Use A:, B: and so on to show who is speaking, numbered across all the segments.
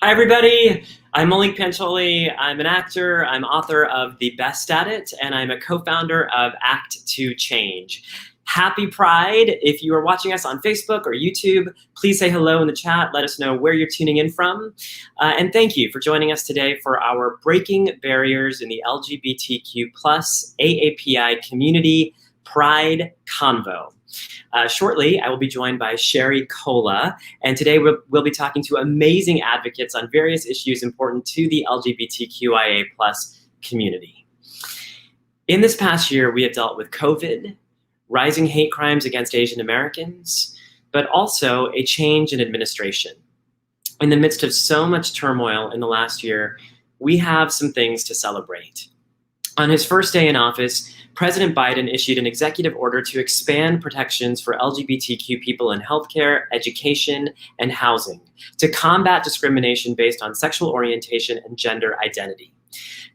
A: Hi, everybody. I'm Malik Pancholi. I'm an actor. I'm author of The Best at It, and I'm a co-founder of Act to Change. Happy Pride. If you are watching us on Facebook or YouTube, please say hello in the chat. Let us know where you're tuning in from. And thank you for joining us today for our Breaking Barriers in the LGBTQ plus AAPI Community Pride Convo. Shortly, I will be joined by Sherry Cola, and today we'll be talking to amazing advocates on various issues important to the LGBTQIA plus community. In this past year, we have dealt with COVID, rising hate crimes against Asian Americans, but also a change in administration. In the midst of so much turmoil in the last year, we have some things to celebrate. On his first day in office, President Biden issued an executive order to expand protections for LGBTQ people in healthcare, education, and housing to combat discrimination based on sexual orientation and gender identity.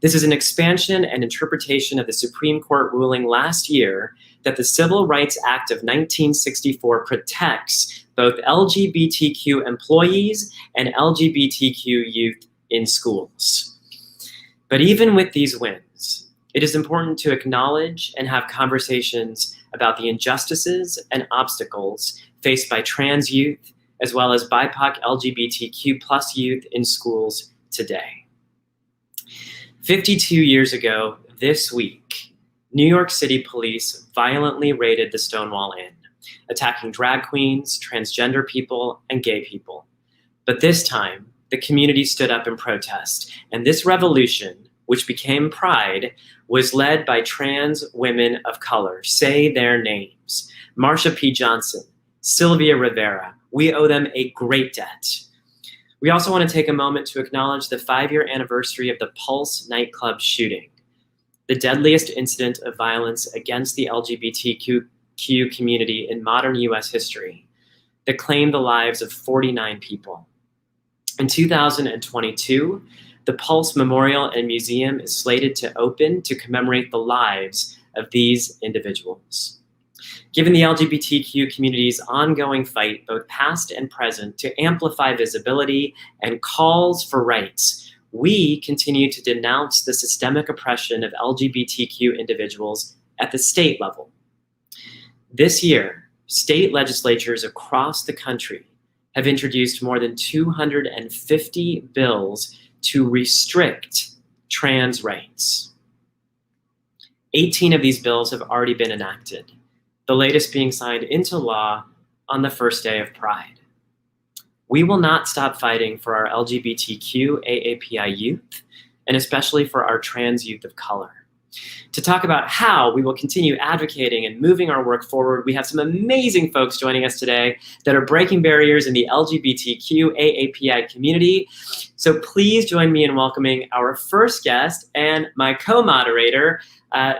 A: This is an expansion and interpretation of the Supreme Court ruling last year that the Civil Rights Act of 1964 protects both LGBTQ employees and LGBTQ youth in schools. But even with these wins, it is important to acknowledge and have conversations about the injustices and obstacles faced by trans youth, as well as BIPOC LGBTQ plus youth in schools today. 52 years ago this week, New York City police violently raided the Stonewall Inn, attacking drag queens, transgender people, and gay people. But this time, the community stood up in protest, and this revolution, which became Pride, was led by trans women of color. Say their names: Marsha P. Johnson, Sylvia Rivera. We owe them a great debt. We also want to take a moment to acknowledge the 5-year anniversary of the Pulse nightclub shooting, the deadliest incident of violence against the LGBTQ community in modern US history, that claimed the lives of 49 people. In 2022, the Pulse Memorial and Museum is slated to open to commemorate the lives of these individuals. Given the LGBTQ community's ongoing fight, both past and present, to amplify visibility and calls for rights, we continue to denounce the systemic oppression of LGBTQ individuals at the state level. This year, state legislatures across the country have introduced more than 250 bills to restrict trans rights. 18 of these bills have already been enacted, the latest being signed into law on the first day of Pride. We will not stop fighting for our LGBTQ AAPI youth, and especially for our trans youth of color. To talk about how we will continue advocating and moving our work forward, we have some amazing folks joining us today that are breaking barriers in the LGBTQ AAPI community. So please join me in welcoming our first guest and my co-moderator,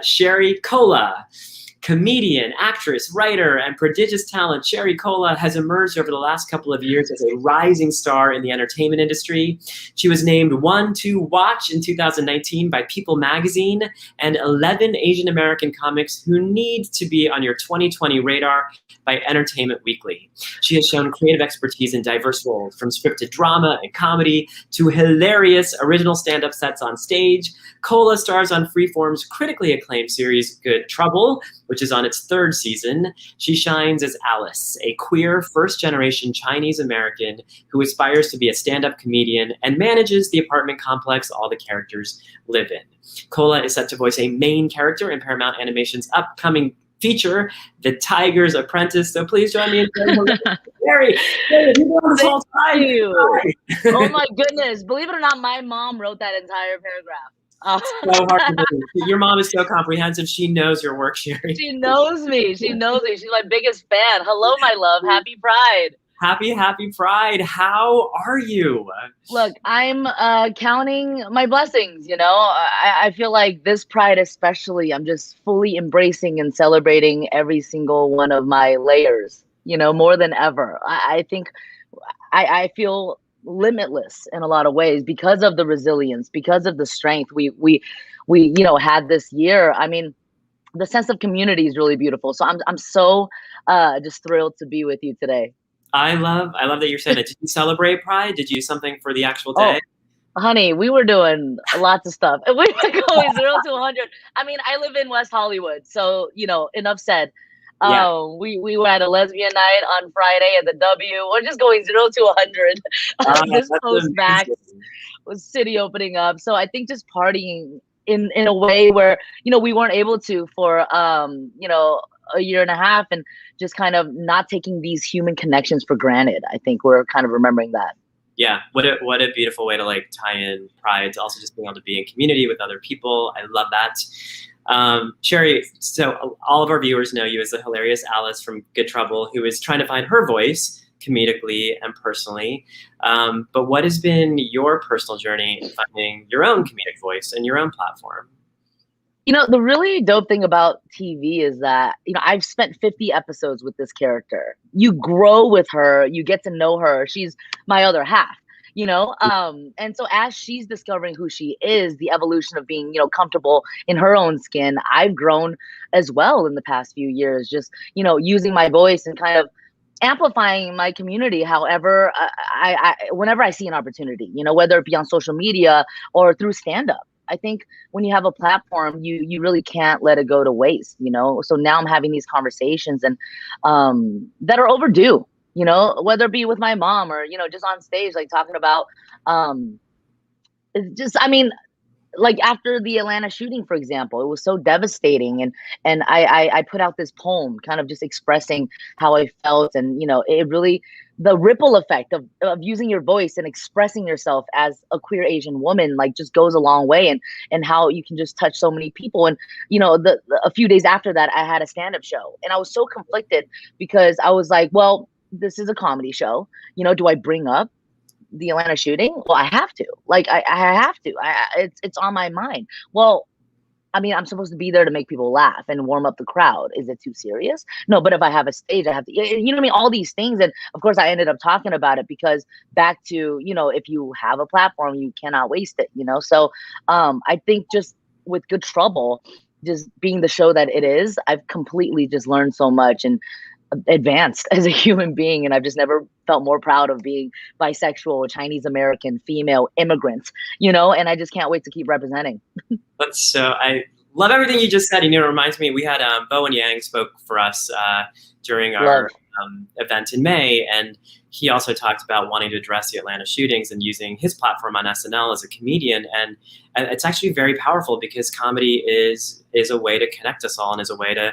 A: Sherry Cola. Comedian, actress, writer, and prodigious talent, Sherry Cola has emerged over the last couple of years as a rising star in the entertainment industry. She was named One to Watch in 2019 by People magazine, and 11 Asian American comics who need to be on your 2020 radar by Entertainment Weekly. She has shown creative expertise in diverse roles, from scripted drama and comedy to hilarious original stand-up sets on stage. Cola stars on Freeform's critically acclaimed series Good Trouble, which is on its 3rd season. She shines as Alice, a queer first-generation Chinese American who aspires to be a stand-up comedian and manages the apartment complex all the characters live in. Cola is set to voice a main character in Paramount Animation's upcoming feature, The Tiger's Apprentice. So please join me in Mary. You've been on this whole time.
B: Thank you. Oh my goodness. Believe it or not, my mom wrote that entire paragraph.
A: So hard to believe. Your mom is so comprehensive. She knows your work, Sherry.
B: She knows me. She knows me. She's my biggest fan. Hello, my love. Happy Pride.
A: Happy Pride. How are you?
B: Look, I'm counting my blessings, you know. I feel like this Pride especially, I'm just fully embracing and celebrating every single one of my layers, you know, more than ever. I think I feel limitless in a lot of ways because of the resilience, because of the strength we you know had this year. I mean, the sense of community is really beautiful. So I'm so just thrilled to be with you today.
A: I love that you're saying that. Did you celebrate Pride? Did you do something for the actual day?
B: Oh, honey, we were doing lots of stuff. We were going 0 to 100. I mean, I live in West Hollywood, so enough said.
A: Yeah.
B: We were at a lesbian night on Friday at the W. We're just going 0 to 100. This
A: That's
B: post back
A: amazing.
B: was city opening up, so I think just partying in a way where we weren't able to for a year and a half, and just kind of not taking these human connections for granted. I think we're kind of remembering that.
A: Yeah, what a beautiful way to like tie in Pride to also just being able to be in community with other people. I love that. Sherry, so all of our viewers know you as the hilarious Alice from Good Trouble, who is trying to find her voice comedically and personally. But what has been your personal journey in finding your own comedic voice and your own platform?
B: The really dope thing about TV is that, I've spent 50 episodes with this character. You grow with her, you get to know her. She's my other half, and so as she's discovering who she is, the evolution of being, comfortable in her own skin, I've grown as well in the past few years, just, using my voice and kind of amplifying my community. However, whenever I see an opportunity, whether it be on social media or through stand up. I think when you have a platform, you really can't let it go to waste, So now I'm having these conversations and that are overdue, whether it be with my mom or, just on stage, like talking about it's just, I mean, like after the Atlanta shooting, for example, it was so devastating. And I put out this poem kind of just expressing how I felt. And, it really, the ripple effect of using your voice and expressing yourself as a queer Asian woman, like just goes a long way, and how you can just touch so many people. And, a few days after that, I had a stand-up show and I was so conflicted because I was like, well, this is a comedy show. Do I bring up the Atlanta shooting? Well, I have to. Like, I have to. It's on my mind. Well, I mean, I'm supposed to be there to make people laugh and warm up the crowd. Is it too serious? No, but if I have a stage, I have to, what I mean? All these things. And of course, I ended up talking about it because back to, if you have a platform, you cannot waste it, So I think just with Good Trouble, just being the show that it is, I've completely just learned so much and advanced as a human being. And I've just never felt more proud of being bisexual, Chinese American, female, immigrant, and I just can't wait to keep representing.
A: I love everything you just said. It reminds me, we had Bowen Yang spoke for us during our event in May, and he also talked about wanting to address the Atlanta shootings and using his platform on SNL as a comedian. And it's actually very powerful because comedy is a way to connect us all and is a way to,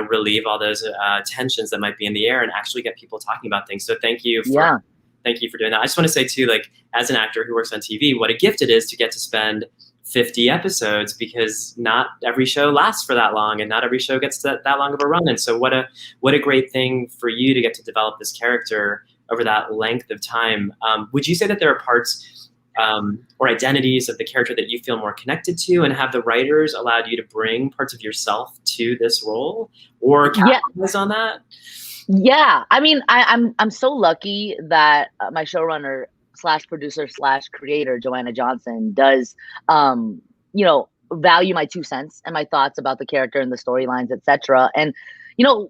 A: relieve all those tensions that might be in the air and actually get people talking about things. So thank you for doing that. I just want to say too, like as an actor who works on TV, what a gift it is to get to spend 50 episodes, because not every show lasts for that long and not every show gets that long of a run. And so what a great thing for you to get to develop this character over that length of time. Would you say that there are parts or identities of the character that you feel more connected to, and have the writers allowed you to bring parts of yourself to this role or capitalize on that?
B: Yeah. I mean, I'm so lucky that my showrunner / producer / creator, Joanna Johnson, does, value my 2 cents and my thoughts about the character and the storylines, etc. And,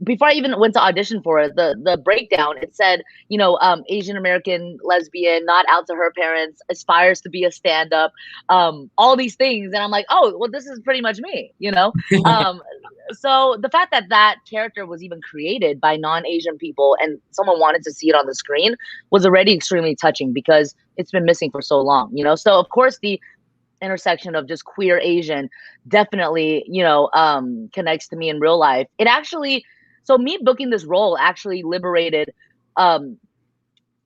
B: before I even went to audition for it, the breakdown, it said, Asian American lesbian, not out to her parents, aspires to be a stand-up, all these things. And I'm like, oh, well, this is pretty much me, So the fact that character was even created by non-Asian people and someone wanted to see it on the screen was already extremely touching because it's been missing for so long, So of course the intersection of just queer Asian definitely, connects to me in real life. So me booking this role actually liberated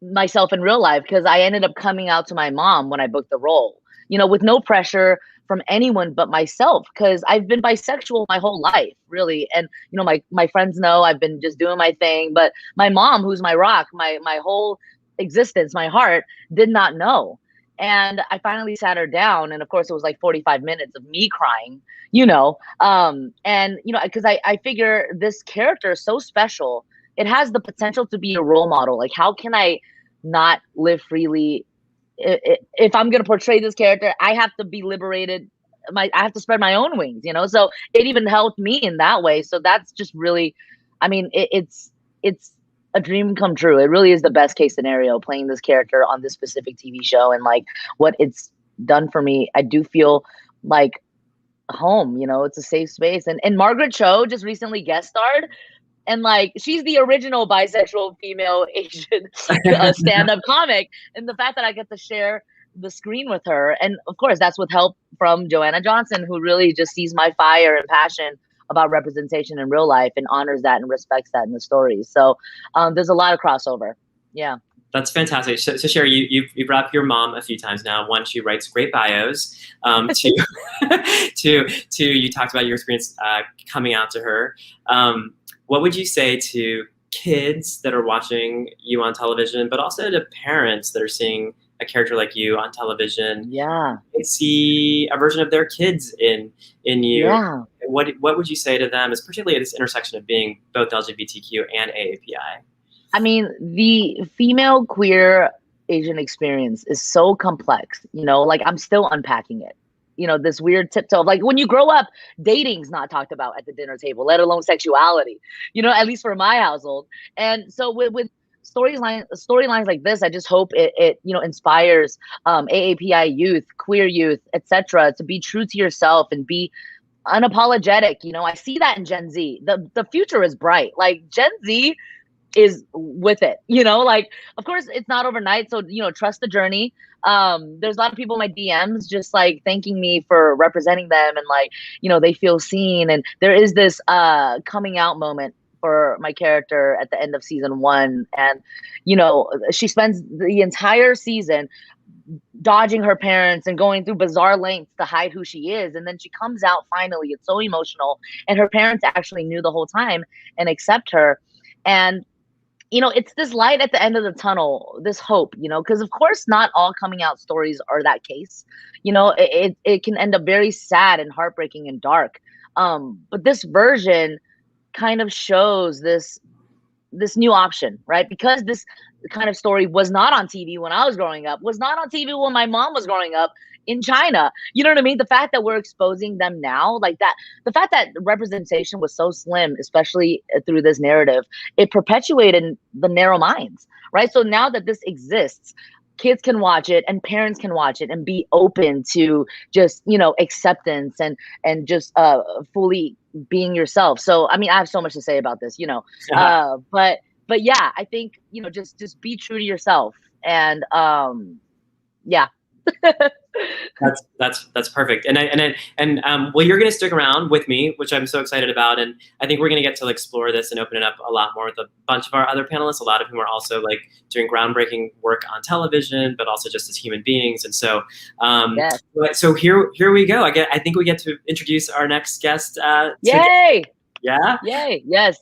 B: myself in real life, because I ended up coming out to my mom when I booked the role, with no pressure from anyone but myself, because I've been bisexual my whole life, really. And, my friends know I've been just doing my thing, but my mom, who's my rock, my whole existence, my heart, did not know. And I finally sat her down, and of course it was like 45 minutes of me crying, because I figure this character is so special. It has the potential to be a role model. Like, how can I not live freely? If I'm going to portray this character, I have to be liberated. I have to spread my own wings, So it even helped me in that way. So that's just really, I mean, it's a dream come true. It really is the best case scenario playing this character on this specific TV show, and like what it's done for me. I do feel like home, it's a safe space. And Margaret Cho just recently guest starred, and like she's the original bisexual female Asian stand-up comic, and the fact that I get to share the screen with her, and of course that's with help from Joanna Johnson, who really just sees my fire and passion about representation in real life and honors that and respects that in the stories. So there's a lot of crossover. Yeah.
A: That's fantastic. So Sherry, you've brought up your mom a few times now. One, she writes great bios. Two, you talked about your experience coming out to her. What would you say to kids that are watching you on television, but also to parents that are seeing a character like you on television?
B: Yeah.
A: They see a version of their kids in you.
B: Yeah.
A: What would you say to them, particularly at this intersection of being both LGBTQ and AAPI?
B: I mean, the female queer Asian experience is so complex, like I'm still unpacking it. This weird tiptoe of like when you grow up, dating's not talked about at the dinner table, let alone sexuality, at least for my household. And so with storylines like this, I just hope it inspires AAPI youth, queer youth, etc., to be true to yourself and be unapologetic. I see that in Gen Z. The future is bright. Like Gen Z is with it, like, of course it's not overnight. So, trust the journey. There's a lot of people in my DMs just like thanking me for representing them, and like, they feel seen. And there is this coming out moment for my character at the end of season 1. And, she spends the entire season dodging her parents and going through bizarre lengths to hide who she is. And then she comes out finally. It's so emotional. And her parents actually knew the whole time and accept her. And it's this light at the end of the tunnel, this hope, because of course not all coming out stories are that case. It can end up very sad and heartbreaking and dark. But this version kind of shows this new option, right? Because this kind of story was not on TV when I was growing up, was not on TV when my mom was growing up in China. You know what I mean? The fact that we're exposing them now, like that, the fact that representation was so slim, especially through this narrative, it perpetuated the narrow minds, right? So now that this exists, kids can watch it and parents can watch it and be open to just, acceptance and just fully being yourself. So, I mean, I have so much to say about this, but yeah, I think, just be true to yourself. And yeah.
A: That's perfect. And well, you're going to stick around with me, which I'm so excited about. And I think we're going to get to explore this and open it up a lot more with a bunch of our other panelists, a lot of whom are also like doing groundbreaking work on television, but also just as human beings. And so,
B: yes.
A: So here we go. I think we get to introduce our next guest.
B: Yay!
A: Yeah.
B: Yay! Yes.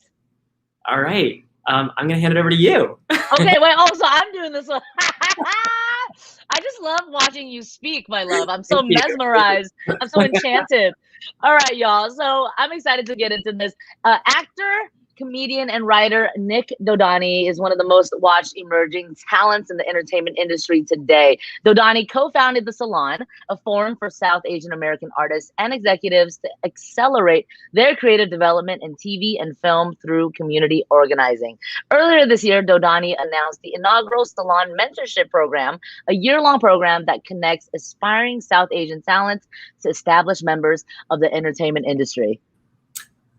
A: All right. I'm going to hand it over to you.
B: Okay. Wait. Also, I'm doing this one. I just love watching you speak, my love. I'm so mesmerized. I'm so enchanted. All right, y'all. So I'm excited to get into this. Actor, comedian, and writer Nick Dodani is one of the most watched emerging talents in the entertainment industry today. Dodani co-founded The Salon, a forum for South Asian American artists and executives to accelerate their creative development in TV and film through community organizing. Earlier this year, Dodani announced the inaugural Salon Mentorship Program, a year-long program that connects aspiring South Asian talents to established members of the entertainment industry.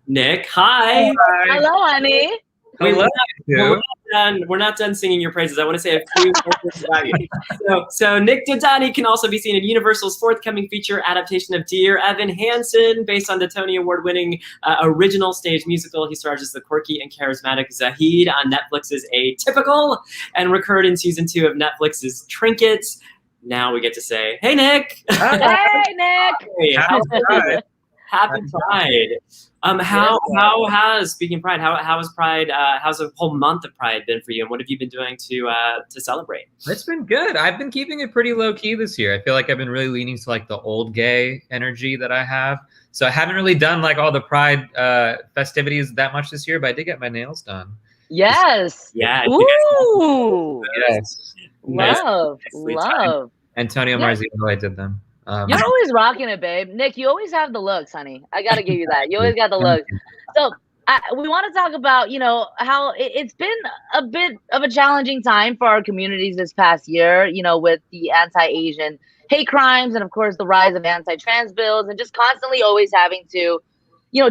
A: Nick, hi.
B: Hello, honey.
A: Hello. We're not done singing your praises. I want to say a few things about you. So Nick Dodani can also be seen in Universal's forthcoming feature adaptation of Dear Evan Hansen, based on the Tony Award-winning original stage musical. He stars as the quirky and charismatic Zahid on Netflix's Atypical, and recurred in season 2 of Netflix's Trinkets. Now we get to say, hey, Nick.
B: Hey, Nick.
A: Hey, Happy Pride. How has, speaking of Pride, how has Pride, how's the whole month of Pride been for you, and what have you been doing to celebrate?
C: It's been good. I've been keeping it pretty low key this year. I feel like I've been really leaning to like the old gay energy that I have. So I haven't really done like all the Pride festivities that much this year, but I did get my nails done.
B: Yes.
A: Yeah.
B: Ooh.
C: Yes.
B: Love.
C: Antonio Marzino, I did them.
B: You're always rocking it, babe. Nick, you always have the looks, honey. I gotta give you that. You always got the looks. So we want to talk about, how it's been a bit of a challenging time for our communities this past year, with the anti-Asian hate crimes and, of course, the rise of anti-trans bills, and just constantly always having to,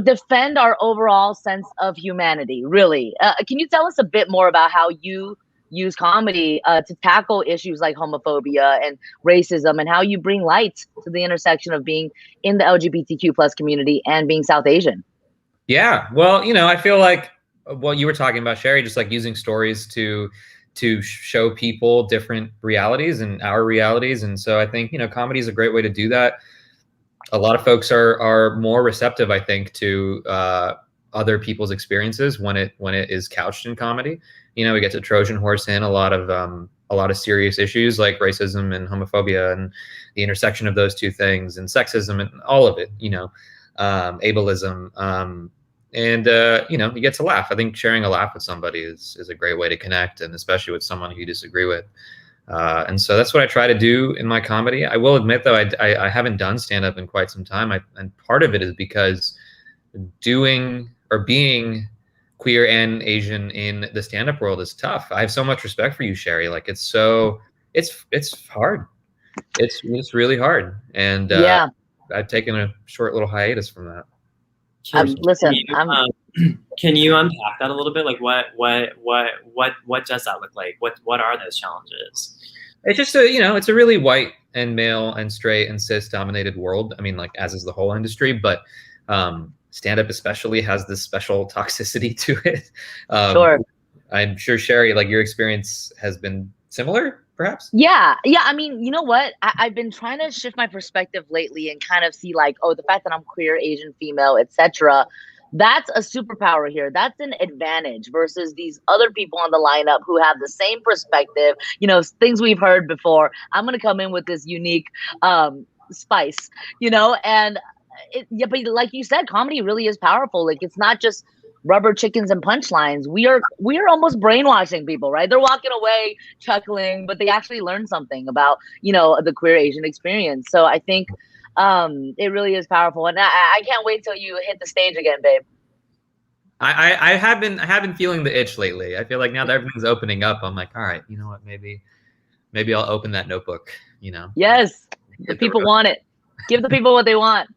B: defend our overall sense of humanity, really. Can you tell us a bit more about how you use comedy to tackle issues like homophobia and racism, and how you bring light to the intersection of being in the LGBTQ plus community and being South Asian?
C: Yeah, well, I feel like what you were talking about, Sherry, just like using stories to show people different realities and our realities. And so I think, comedy is a great way to do that. A lot of folks are more receptive, I think, to other people's experiences when it is couched in comedy. We get to Trojan horse in a lot of serious issues like racism and homophobia and the intersection of those two things, and sexism and all of it, ableism. And you get to laugh. I think sharing a laugh with somebody is a great way to connect, and especially with someone who you disagree with. And so that's what I try to do in my comedy. I will admit, though, I haven't done stand-up in quite some time. And part of it is because doing or being queer and Asian in the stand-up world is tough. I have so much respect for you, Sherry. Like, it's hard. It's really hard. And
B: Yeah.
C: I've taken a short little hiatus from that.
B: Listen,
A: can you unpack that a little bit? Like, what does that look like? What are those challenges?
C: It's just it's a really white and male and straight and cis dominated world. I mean, like, as is the whole industry, but stand-up especially has this special toxicity to it.
B: Sure.
C: I'm sure, Sherry, like, your experience has been similar, perhaps?
B: Yeah. I mean, you know what? I've been trying to shift my perspective lately and kind of see, like, the fact that I'm queer, Asian, female, etc. That's a superpower here. That's an advantage versus these other people on the lineup who have the same perspective, things we've heard before. I'm going to come in with this unique spice, and but like you said, comedy really is powerful. Like, it's not just rubber chickens and punchlines. We are almost brainwashing people, right? They're walking away chuckling, but they actually learn something about, the queer Asian experience. So I think it really is powerful. And I can't wait till you hit the stage again, babe.
C: I have been feeling the itch lately. I feel like now that everything's opening up, I'm like, all right, you know what, maybe I'll open that notebook,
B: Yes. The people want it. Give the people what they want.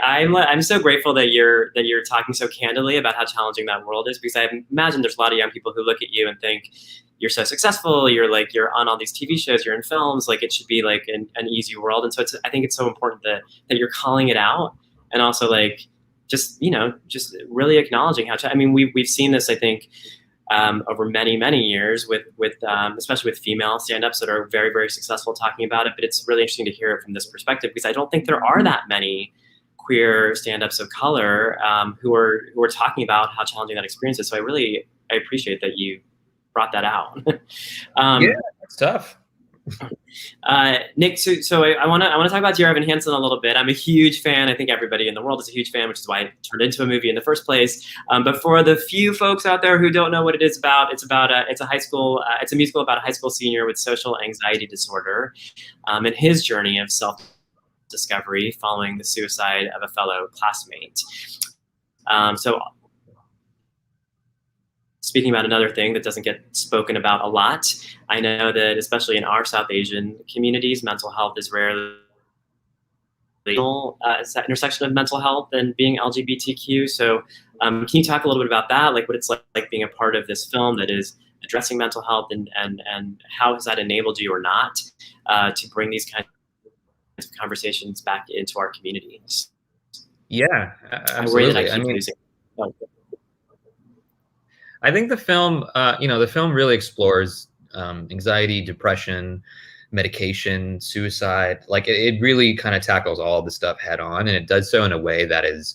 A: I'm so grateful that you're talking so candidly about how challenging that world is, because I imagine there's a lot of young people who look at you and think you're so successful, you're on all these TV shows, you're in films, like, it should be like an easy world. And so I think it's so important that you're calling it out, and also, like, just really acknowledging how we've seen this, I think, over many years with especially with female stand-ups that are very, very successful talking about it. But it's really interesting to hear it from this perspective, because I don't think there are that many queer stand-ups of color who are talking about how challenging that experience is. So I appreciate that you brought that out.
C: Yeah, it's tough.
A: Nick, so I want to talk about Dear Evan Hansen a little bit. I'm a huge fan. I think everybody in the world is a huge fan, which is why it turned into a movie in the first place. But for the few folks out there who don't know what it is about, it's a musical about a high school senior with social anxiety disorder, and his journey of self-discovery following the suicide of a fellow classmate. So speaking about another thing that doesn't get spoken about a lot, I know that especially in our South Asian communities, mental health is rarely legal. It's that intersection of mental health and being LGBTQ. So can you talk a little bit about that, like what it's like being a part of this film that is addressing mental health, and how has that enabled you or not to bring these kinds of conversations back into our communities?
C: Yeah, absolutely. I think the film, the film really explores anxiety, depression, medication, suicide. Like, it really kind of tackles all of the stuff head on, and it does so in a way that is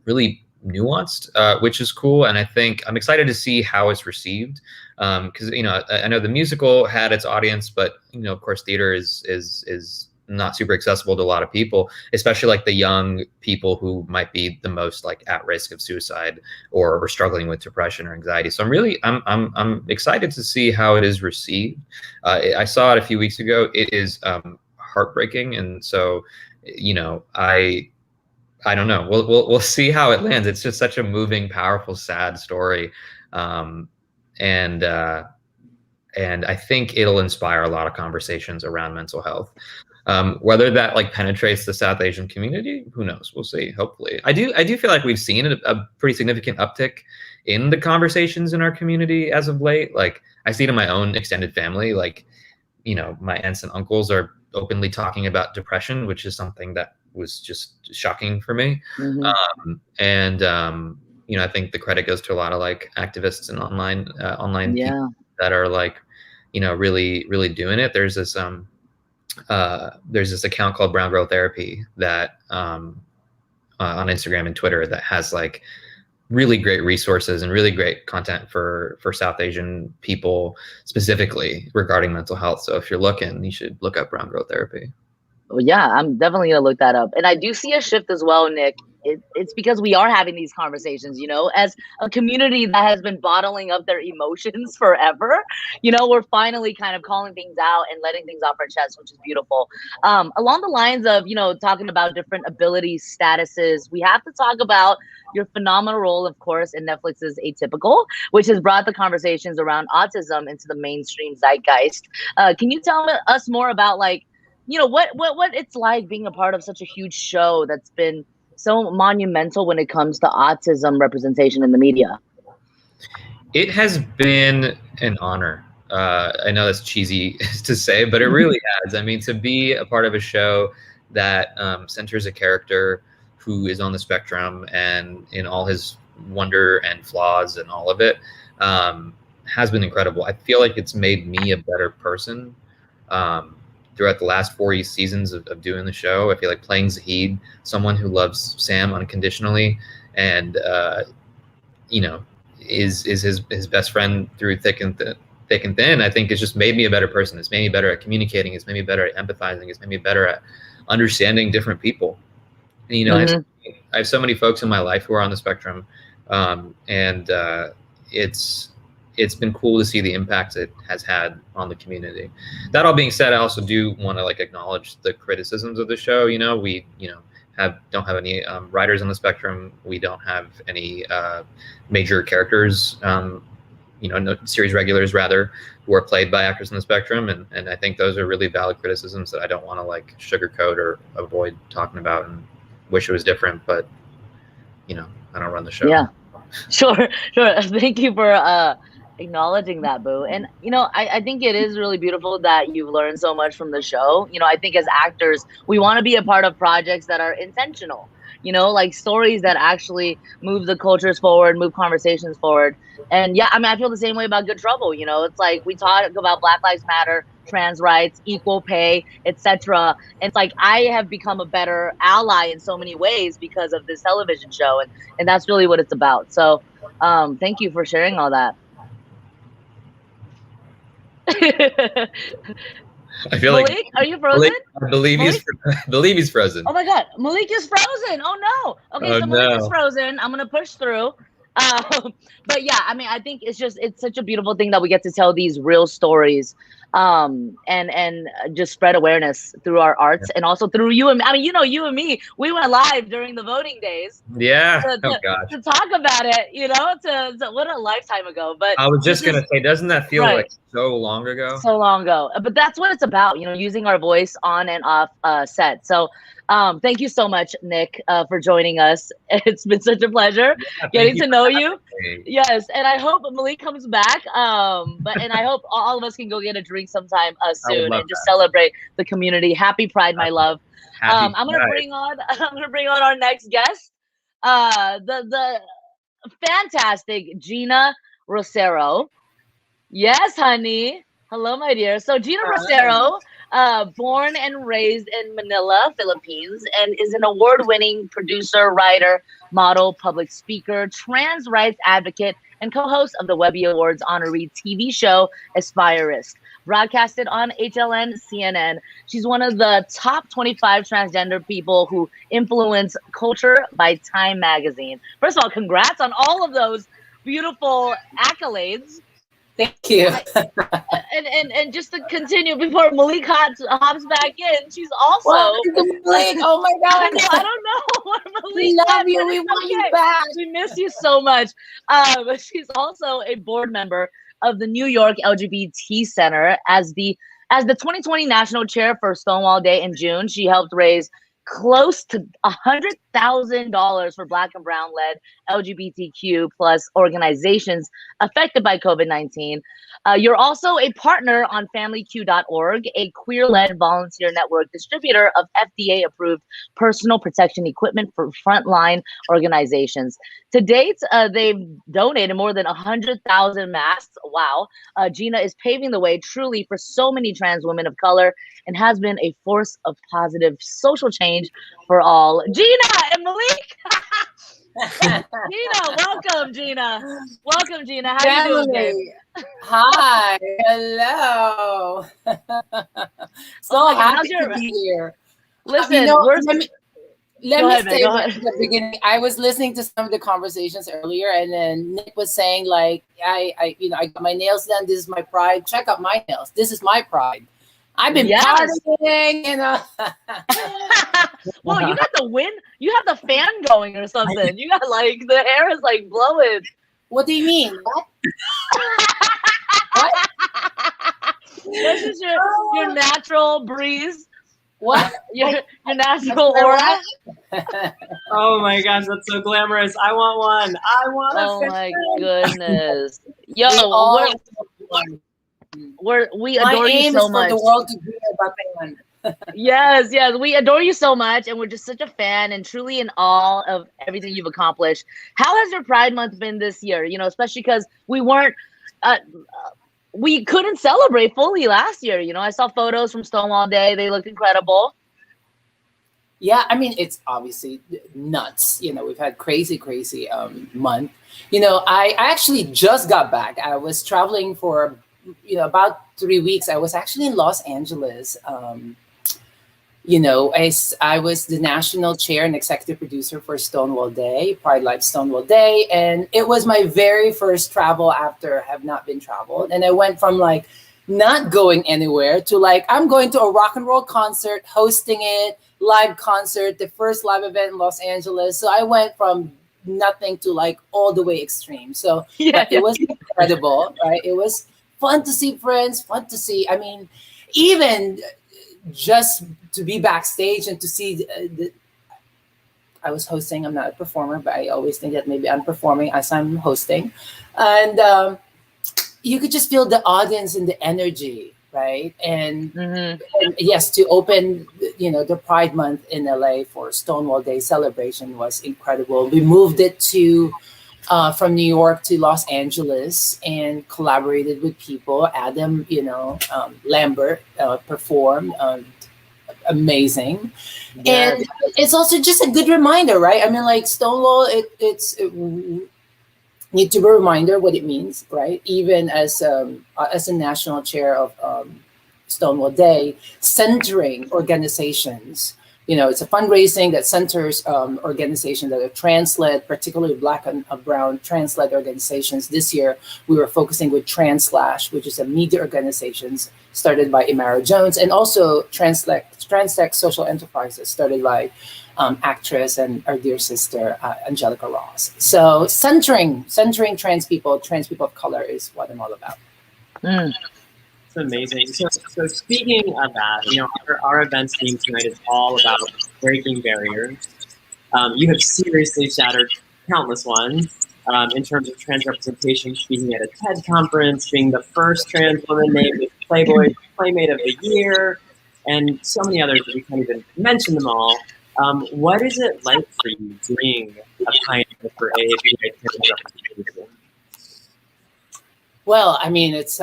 C: really nuanced, which is cool. And I think I'm excited to see how it's received, because I know the musical had its audience, but of course, theater is not super accessible to a lot of people, especially like the young people who might be the most like at risk of suicide or struggling with depression or anxiety. So I'm excited to see how it is received. I saw it a few weeks ago. It is heartbreaking, and so I I don't know. We'll see how it lands. It's just such a moving, powerful, sad story, and I think it'll inspire a lot of conversations around mental health. Whether that like penetrates the South Asian community, who knows? We'll see. Hopefully, I do feel like we've seen a pretty significant uptick in the conversations in our community as of late. Like I see it in my own extended family. Like, you know, my aunts and uncles are openly talking about depression, which is something that was just shocking for me. You know, I think the credit goes to a lot of like activists and online people that are like, you know, really doing it. There's this account called Brown Girl Therapy that on Instagram and Twitter that has like really great resources and really great content for South Asian people specifically regarding mental health. So if you're looking, you should look up Brown Girl Therapy.
B: Well, yeah, I'm definitely gonna look that up. And I do see a shift as well, Nick. It's because we are having these conversations, you know, as a community that has been bottling up their emotions forever. You know, we're finally kind of calling things out and letting things off our chest, which is beautiful. Along the lines of, you know, talking about different abilities, statuses, we have to talk about your phenomenal role, of course, in Netflix's Atypical, which has brought the conversations around autism into the mainstream zeitgeist. Can you tell us more about, like, you know, what it's like being a part of such a huge show that's been so monumental when it comes to autism representation in the media?
C: It has been an honor. I know that's cheesy to say, but it really has. I mean, to be a part of a show that centers a character who is on the spectrum and in all his wonder and flaws and all of it has been incredible. I feel like it's made me a better person. Throughout the last 4 seasons of doing the show, I feel like playing Zahid, someone who loves Sam unconditionally, and you know, is his best friend through thick and thin. I think it's just made me a better person. It's made me better at communicating. It's made me better at empathizing. It's made me better at understanding different people. And, you know, I have so many folks in my life who are on the spectrum, and it's been cool to see the impact it has had on the community. That all being said, I also do want to like acknowledge the criticisms of the show. You know, we don't have any writers on the spectrum. We don't have any major characters, you know, no series regulars rather, who are played by actors on the spectrum. And I think those are really valid criticisms that I don't want to like sugarcoat or avoid talking about and wish it was different. But, you know, I don't run the show.
B: Yeah, sure. Thank you for acknowledging that, Boo. And, you know, I think it is really beautiful that you've learned so much from the show. You know, I think as actors, we want to be a part of projects that are intentional, you know, like stories that actually move the cultures forward, move conversations forward. And yeah, I mean, I feel the same way about Good Trouble. You know, it's like we talk about Black Lives Matter, trans rights, equal pay, etc. And it's like I have become a better ally in so many ways because of this television show. And that's really what it's about. So thank you for sharing all that.
C: I feel
B: Malik,
C: like
B: are you frozen?
C: I believe he's frozen.
B: Oh my God, Malik is frozen. Oh no. Okay, so Malik is frozen. I'm gonna push through. But yeah, I mean, I think it's such a beautiful thing that we get to tell these real stories, and just spread awareness through our arts and also through you and I mean, you know, you and me, we went live during the voting days.
C: Yeah.
B: To talk about it, you know, to what a lifetime ago. But
C: I was just gonna say, doesn't that feel like so long ago?
B: So long ago. But that's what it's about, you know, using our voice on and off set. So thank you so much, Nick, for joining us. It's been such a pleasure getting to know you. Yes, and I hope Malik comes back. And I hope all of us can go get a drink sometime soon and just celebrate the community. Happy Pride, my love. I'm gonna bring on our next guest, the fantastic Gina Rosero. Yes, honey. Hello, my dear. So Gina Rosero, born and raised in Manila, Philippines, and is an award-winning producer, writer, model, public speaker, trans rights advocate, and co-host of the Webby Awards honoree TV show Aspirist, broadcasted on HLN CNN. She's one of the top 25 transgender people who influence culture by Time magazine. First of all, congrats on all of those beautiful accolades.
D: Thank you.
B: And just to continue before Malik hops back in, she's also.
D: Malik. Oh my God!
B: I don't know what Malik.
D: We love you. We want you back.
B: We miss you so much. But she's also a board member of the New York LGBT Center as the 2020 national chair for Stonewall Day in June. She helped raise close to $100,000 for Black and Brown led LGBTQ plus organizations affected by COVID-19. You're also a partner on FamilyQ.org, a queer-led volunteer network distributor of FDA-approved personal protection equipment for frontline organizations. To date, they've donated more than 100,000 masks. Wow. Gina is paving the way truly for so many trans women of color and has been a force of positive social change for all. Gina and Malik! Gina, welcome, Gina. Welcome, Gina. How you doing, babe?
D: Hi. Hello. So happy to be here.
B: Listen,
D: let me say at the beginning, I was listening to some of the conversations earlier, and then Nick was saying, like, I got my nails done. This is my pride. Check out my nails. This is my pride. I've been partying, you know.
B: Well, you got the wind. You have the fan going or something. You got like the hair is like blowing.
D: What do you mean? What? What?
B: This is your natural breeze.
D: What?
B: Your natural aura.
A: Oh my gosh, that's so glamorous. I want one. I want a
B: Oh my
A: fan.
B: goodness. Yo, we adore you so much.
D: For the world to hear about that.
B: Yes, we adore you so much, and we're just such a fan and truly in awe of everything you've accomplished. How has your Pride Month been this year? You know, especially because we couldn't celebrate fully last year. You know, I saw photos from Stonewall Day; they looked incredible.
D: Yeah, I mean, it's obviously nuts. You know, we've had crazy month. You know, I actually just got back. I was traveling for about 3 weeks. I was actually in Los Angeles. I was the national chair and executive producer for Stonewall Day, Pride Life Stonewall Day. And it was my very first travel after have not been traveled. And I went from like not going anywhere to like, I'm going to a rock and roll concert, hosting it, live concert, the first live event in Los Angeles. So I went from nothing to like all the way extreme. So it was incredible, right? It was fun to see friends, I mean, even just to be backstage and to see I was hosting. I'm not a performer, but I always think that maybe I'm performing as I'm hosting. And you could just feel the audience and the energy, right? And, and yes, to open, the Pride Month in LA for Stonewall Day celebration was incredible. We moved it to from New York to Los Angeles and collaborated with people. Adam, Lambert performed. Amazing. Yes. And it's also just a good reminder, right? I mean, like Stonewall, it need to be a reminder what it means, right? Even as a national chair of Stonewall Day, centering organizations. It's a fundraising that centers organizations that are trans-led, particularly Black and Brown trans-led organizations. This year, we were focusing with Translash, which is a media organization started by Imara Jones, and also Transtech Social Enterprises, started by actress and our dear sister, Angelica Ross. So centering trans people of color is what I'm all about.
A: It's amazing. So speaking of that, our events theme tonight is all about breaking barriers. You have seriously shattered countless ones in terms of trans representation, speaking at a TED conference, being the first trans woman named Playboy Playmate of the Year, and so many others that we can't even mention them all. What is it like for you being a pioneer for AAPI trans representation?
D: Well, I mean, it's,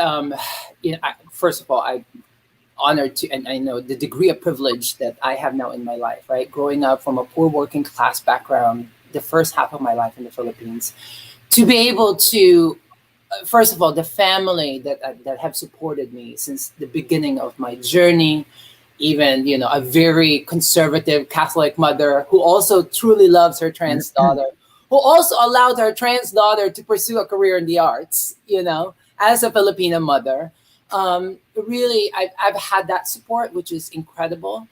D: first of all, I'm honored to, and I know the degree of privilege that I have now in my life, right? Growing up from a poor working class background, the first half of my life in the Philippines, to be able to, first of all, the family that have supported me since the beginning of my journey, even, a very conservative Catholic mother who also truly loves her trans daughter, who also allowed her trans daughter to pursue a career in the arts, as a Filipino mother, really, I've had that support, which is incredible.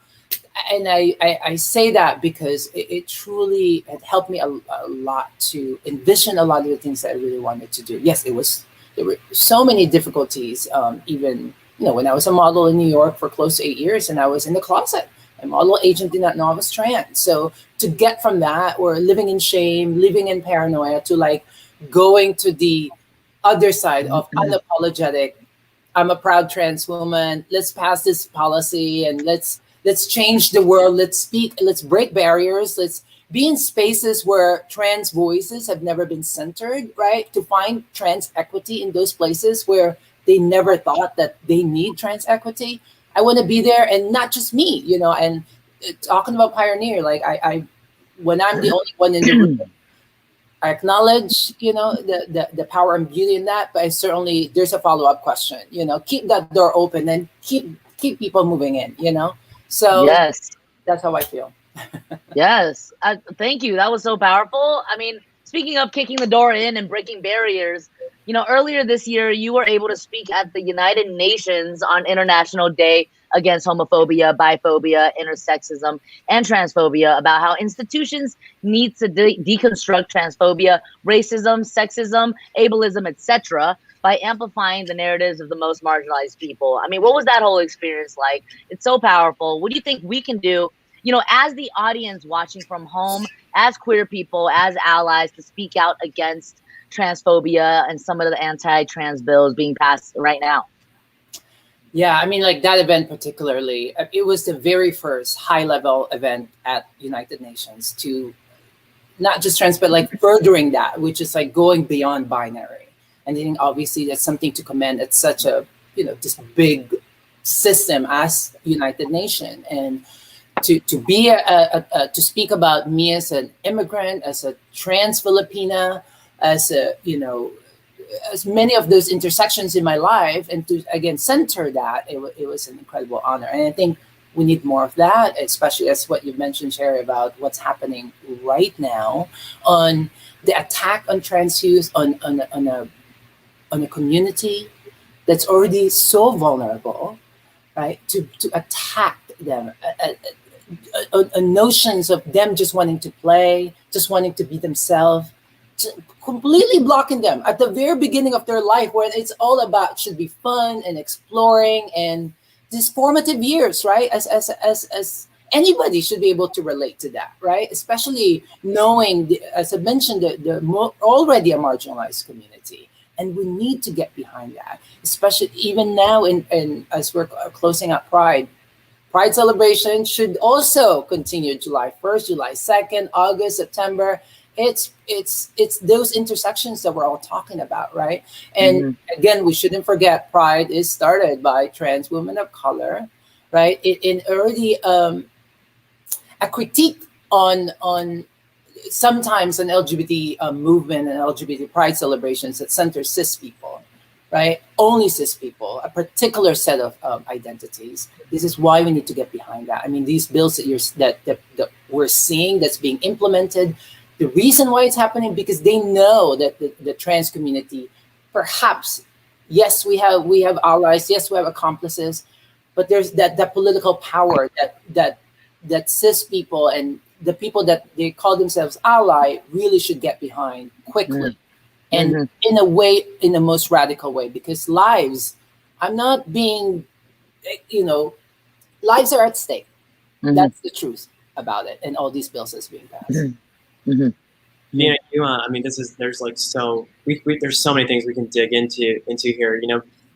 D: And I say that because it truly had helped me a lot to envision a lot of the things that I really wanted to do. Yes, there were so many difficulties. Even, when I was a model in New York for close to 8 years and I was in the closet, my model agent did not know I was trans. So to get from that, or living in shame, living in paranoia, to like going to the other side of unapologetic, I'm a proud trans woman, let's pass this policy and let's change the world, let's speak, let's break barriers, let's be in spaces where trans voices have never been centered, right? To find trans equity in those places where they never thought that they need trans equity. I want to be there, and not just me, and talking about pioneer, like I when I'm the only one in the room, I acknowledge, the power and beauty in that, but I certainly, there's a follow-up question, keep that door open and keep people moving in, So
B: Yes.
D: that's how I feel.
B: Yes. Thank you. That was so powerful. I mean, speaking of kicking the door in and breaking barriers, earlier this year, you were able to speak at the United Nations on International Day Against Homophobia, Biphobia, Intersexism, and Transphobia about how institutions need to deconstruct transphobia, racism, sexism, ableism, etc., by amplifying the narratives of the most marginalized people. I mean, what was that whole experience like? It's so powerful. What do you think we can do, as the audience watching from home, as queer people, as allies, to speak out against transphobia and some of the anti-trans bills being passed right now?
D: Yeah, I mean, like that event particularly, it was the very first high-level event at United Nations to not just trans, but like furthering that, which is like going beyond binary. And I think obviously that's something to commend at such a, this big system as United Nations. And to be to speak about me as an immigrant, as a trans Filipina, as a, as many of those intersections in my life, and to again center that, it was an incredible honor. And I think we need more of that, especially as what you mentioned, Sherry, about what's happening right now on the attack on trans youth, on a community that's already so vulnerable, right? To attack them, notions of them just wanting to play, just wanting to be themselves, completely blocking them at the very beginning of their life, where it's all about should be fun and exploring and these formative years, right? As anybody should be able to relate to that, right? Especially knowing, as I mentioned, the already a marginalized community. And we need to get behind that, especially even now in as we're closing out Pride. Pride celebration should also continue July 1st, July 2nd, August, September. It's those intersections that we're all talking about, right? And again, we shouldn't forget Pride is started by trans women of color, right? In already a critique on sometimes an LGBT movement and LGBT Pride celebrations that center cis people, right? Only cis people, a particular set of identities. This is why we need to get behind that. I mean, these bills that we're seeing that's being implemented, the reason why it's happening, because they know that the trans community, perhaps, yes, we have allies, yes, we have accomplices, but there's that political power that cis people and the people that they call themselves ally really should get behind quickly. And in a way, in the most radical way, because lives, I'm not being, lives are at stake. That's the truth about it. And all these bills that's being passed.
A: I mean, there's like there's so many things we can dig into here.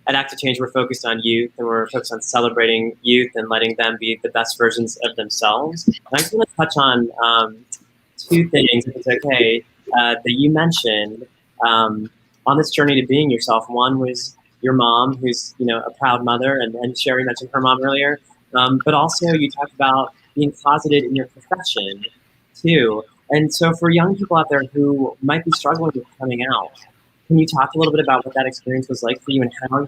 A: At Act of Change, we're focused on youth, and we're focused on celebrating youth and letting them be the best versions of themselves. And I just want to touch on two things, if it's okay, that you mentioned on this journey to being yourself. One was your mom, who's a proud mother, and Sherry mentioned her mom earlier. But also you talked about being closeted in your profession too. And so for young people out there who might be struggling with coming out, can you talk a little bit about what that experience was like for you and how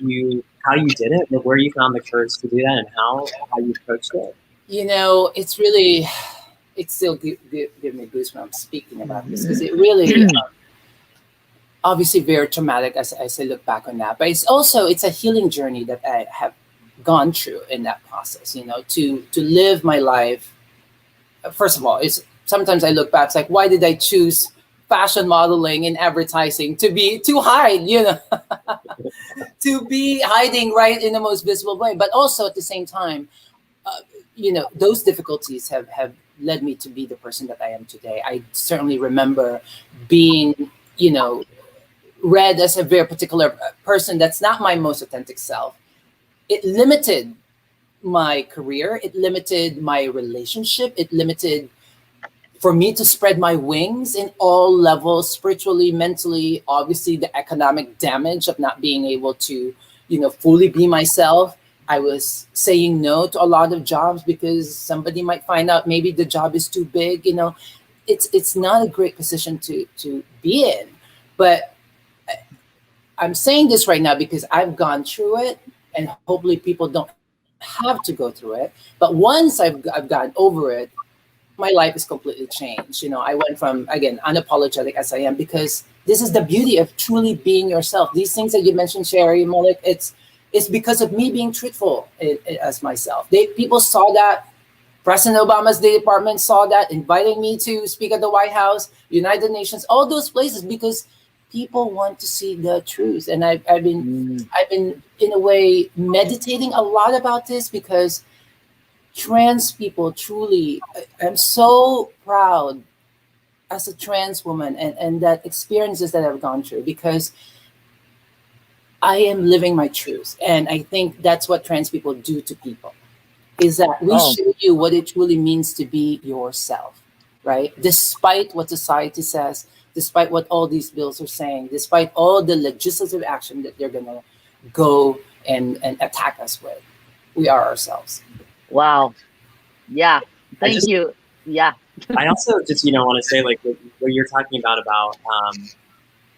A: you did it, where you found the courage to do that, and how you approached it?
D: It's really, it still give me goosebumps speaking about this, because it really, obviously very traumatic as I look back on that. But it's a healing journey that I have gone through in that process. You know, to live my life. First of all, it's sometimes I look back. It's like, why did I choose fashion modeling and advertising to hide? You know, to be hiding right in the most visible way. But also at the same time, you know, those difficulties have led me to be the person that I am today. I certainly remember being, you know, read as a very particular person that's not my most authentic self. It limited my career. It limited my relationship. It limited for me to spread my wings in all levels, spiritually, mentally, obviously the economic damage of not being able to, you know, fully be myself. I was saying no to a lot of jobs because somebody might find out maybe the job is too big. You know, it's not a great position to be in. But I'm saying this right now because I've gone through it, and hopefully people don't have to go through it. But once I've gotten over it, my life is completely changed. You know, I went from, again, unapologetic as I am, because this is the beauty of truly being yourself. These things that you mentioned, Sherry, Malik, it's because of me being truthful as myself. People saw that. President Obama's State Department saw that, inviting me to speak at the White House, United Nations, all those places, because people want to see the truth. And I've been in a way meditating a lot about this, because trans people truly, I'm so proud as a trans woman and that experiences that I've gone through, because I am living my truth. And I think that's what trans people do to people, is that we show you what it truly means to be yourself, right? Despite what society says, despite what all these bills are saying, despite all the legislative action that they're going to go and attack us with, we are ourselves.
B: Wow. Yeah. Thank you. Yeah.
A: I also just, you know, want to say, like, what you're talking about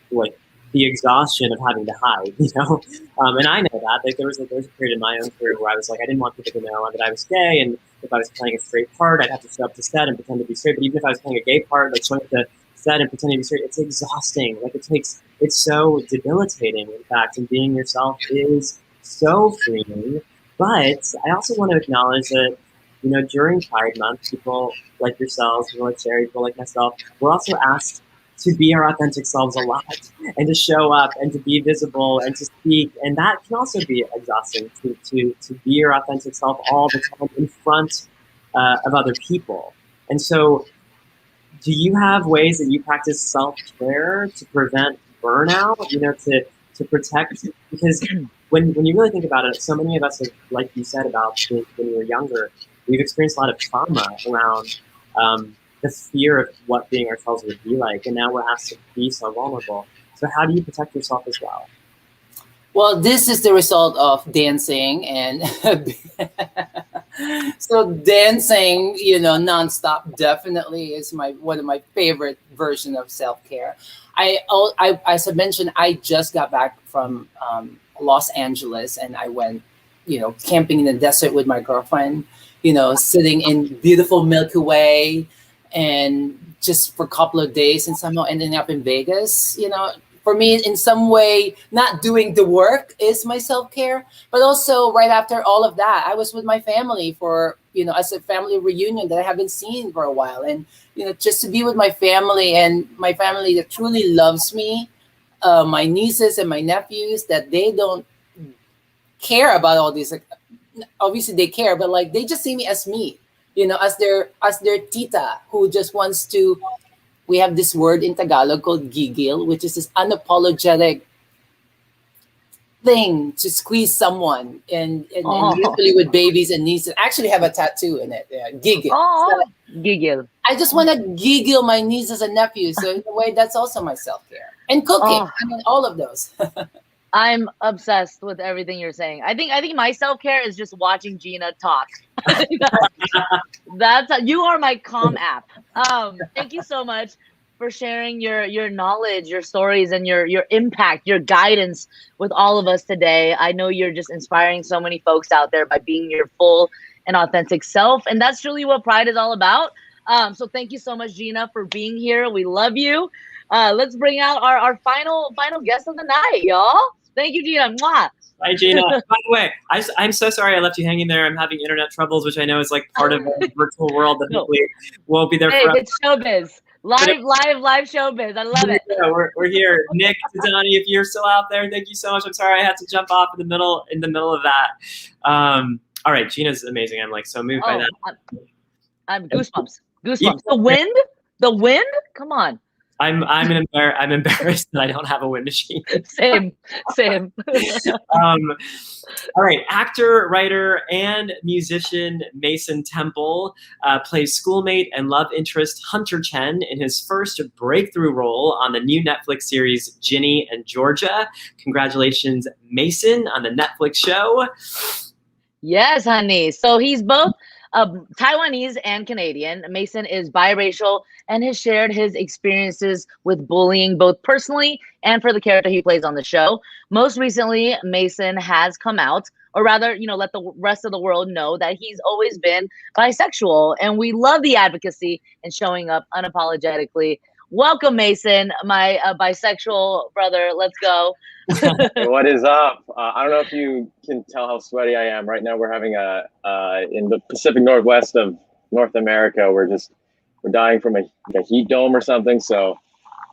A: like the exhaustion of having to hide, you know? And I know that. Like, there was a period in my own career where I was like, I didn't want people to know that I was gay, and if I was playing a straight part, I'd have to show up to set and pretend to be straight. But even if I was playing a gay part, like showing up to set and pretending to be straight, it's exhausting. Like, it's so debilitating, in fact, and being yourself is so freeing. But I also want to acknowledge that, you know, during Pride Month, people like yourselves, people like Sherry, people like myself, we're also asked to be our authentic selves a lot, and to show up and to be visible and to speak. And that can also be exhausting, to be your authentic self all the time in front of other people. And so, do you have ways that you practice self-care to prevent burnout, you know, to protect? Because when you really think about it, so many of us, like you said about when we were younger, we've experienced a lot of trauma around the fear of what being ourselves would be like, and now we're asked to be so vulnerable. So how do you protect yourself as well?
D: Well, this is the result of dancing, and so dancing, you know, nonstop definitely is one of my favorite version of self-care. I as I mentioned, I just got back from Los Angeles, and I went, you know, camping in the desert with my girlfriend, you know, sitting in beautiful Milky Way, and just for a couple of days, and somehow ending up in Vegas. You know, for me, in some way, not doing the work is my self-care. But also, right after all of that, I was with my family for, you know, as a family reunion that I haven't seen for a while. And, you know, just to be with my family, and my family that truly loves me, my nieces and my nephews, that they don't care about all these. Like, obviously they care, but like, they just see me as me, you know, as their tita who just wants to. We have this word in Tagalog called gigil, which is this unapologetic thing to squeeze someone, and usually with babies and nieces. I actually have a tattoo in it. Yeah, gigil.
B: So, gigil.
D: I just want to giggle my nieces and nephews. So in a way, that's also my self-care. And cooking. I mean, all of those.
B: I'm obsessed with everything you're saying. I think my self-care is just watching Gina talk. That's you are my calm app. Thank you so much for sharing your knowledge, your stories, and your impact, your guidance with all of us today. I know you're just inspiring so many folks out there by being your full and authentic self, and that's truly what Pride is all about. So thank you so much, Gina, for being here. We love you. Let's bring out our final guest of the night, y'all. Thank you, Gina. Mwah.
A: Hi, Gina. By the way, I'm so sorry I left you hanging there. I'm having internet troubles, which I know is like part of a virtual world that hopefully won't be there
B: Hey,
A: forever.
B: it's showbiz. Live showbiz. I love it.
A: Yeah, we're here. Nick, Dodani, if you're still out there, thank you so much. I'm sorry I had to jump off in the middle of that. All right, Gina's amazing. I'm like so moved by that.
B: I'm goosebumps. The wind. Come on.
A: I'm embarrassed that I don't have a wind machine.
B: Same.
A: All right, actor, writer, and musician Mason Temple plays schoolmate and love interest Hunter Chen in his first breakthrough role on the new Netflix series Ginny and Georgia. Congratulations, Mason, on the Netflix show.
B: Yes, honey. So he's both Taiwanese and Canadian. Mason is biracial and has shared his experiences with bullying both personally and for the character he plays on the show. Most recently, Mason has come out, or rather, let the rest of the world know that he's always been bisexual. And we love the advocacy and showing up unapologetically. Welcome, Mason, my bisexual brother. Let's go.
E: What is up? I don't know if you can tell how sweaty I am. Right now we're having in the Pacific Northwest of North America, we're dying from a heat dome or something. So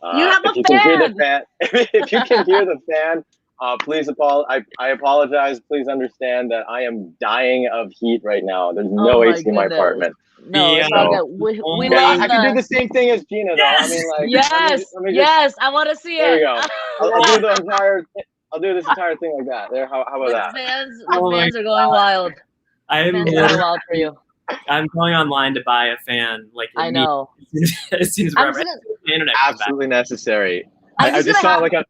B: you have
E: if you can hear the fan, if you can hear the fan, please I apologize. Please understand that I am dying of heat right now. There's no AC in my apartment.
B: No, it's all good. We
E: I can do the same thing as Gina, though. I mean, like,
B: yes, I want to see it.
E: There we go. I'll do this entire thing like that. There, how about that?
B: The fans are going wild.
A: I'm
B: going wild for you.
A: I'm going online to buy a fan. Like
B: I know.
A: As soon as we're the internet.
E: Absolutely necessary. I just saw like a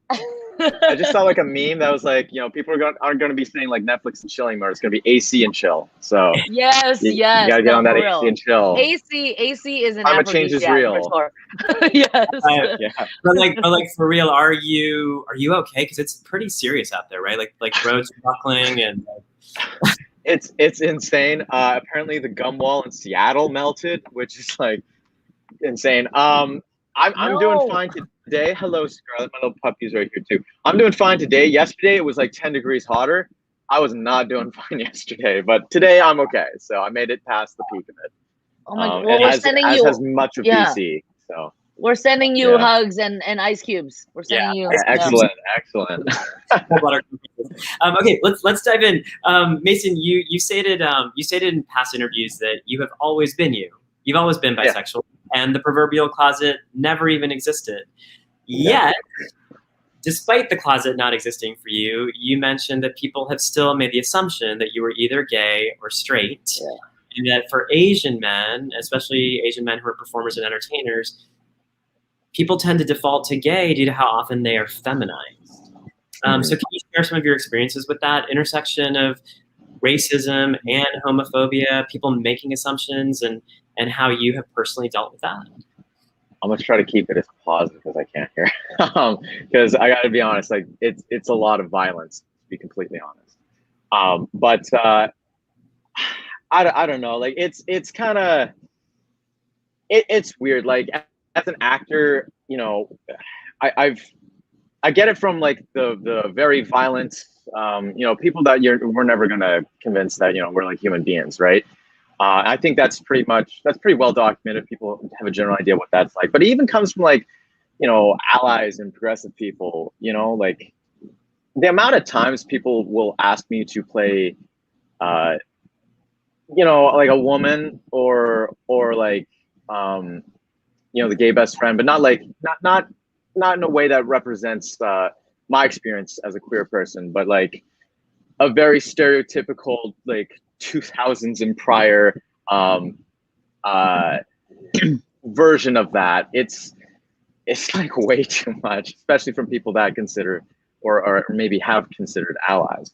E: meme that was like, people aren't going to be saying like Netflix and chill anymore. It's going to be AC and chill. So
B: yes,
E: you gotta get on that AC and chill.
B: AC is an
E: climate change is real.
B: For sure. Yes.
A: Yeah. But like for real, are you okay? Because it's pretty serious out there, right? Like roads buckling and.
E: It's insane. Apparently the gum wall in Seattle melted, which is like insane. I'm doing fine today. Hello, Scarlett. My little puppy's right here too. I'm doing fine today. Yesterday it was like 10 degrees hotter. I was not doing fine yesterday, but today I'm okay. So I made it past the peak of it.
B: Oh my God. Well, we're sending you
E: as much of BC. So
B: we're sending you hugs and ice cubes. We're sending you.
E: Excellent.
A: Okay, let's dive in. Mason, you stated in past interviews that you have always been you. You've always been bisexual, and the proverbial closet never even existed. Yet, despite the closet not existing for you, you mentioned that people have still made the assumption that you were either gay or straight, and that for Asian men, especially Asian men who are performers and entertainers, people tend to default to gay due to how often they are feminized. So can you share some of your experiences with that intersection of racism and homophobia, people making assumptions, and how you have personally dealt with that?
E: I'm gonna try to keep it as positive as I can here, because I got to be honest, like it's a lot of violence, to be completely honest. But I don't know, like it's kind of it's weird. Like as an actor, I get it from like the very violent, people that we're never gonna convince that we're like human beings, right? I think that's pretty well documented. People have a general idea what that's like, but it even comes from like, allies and progressive people. Like the amount of times people will ask me to play, like a woman or like, the gay best friend, but not in a way that represents my experience as a queer person, but like a very stereotypical like 2000s and prior version of that. It's like way too much, especially from people that consider or maybe have considered allies.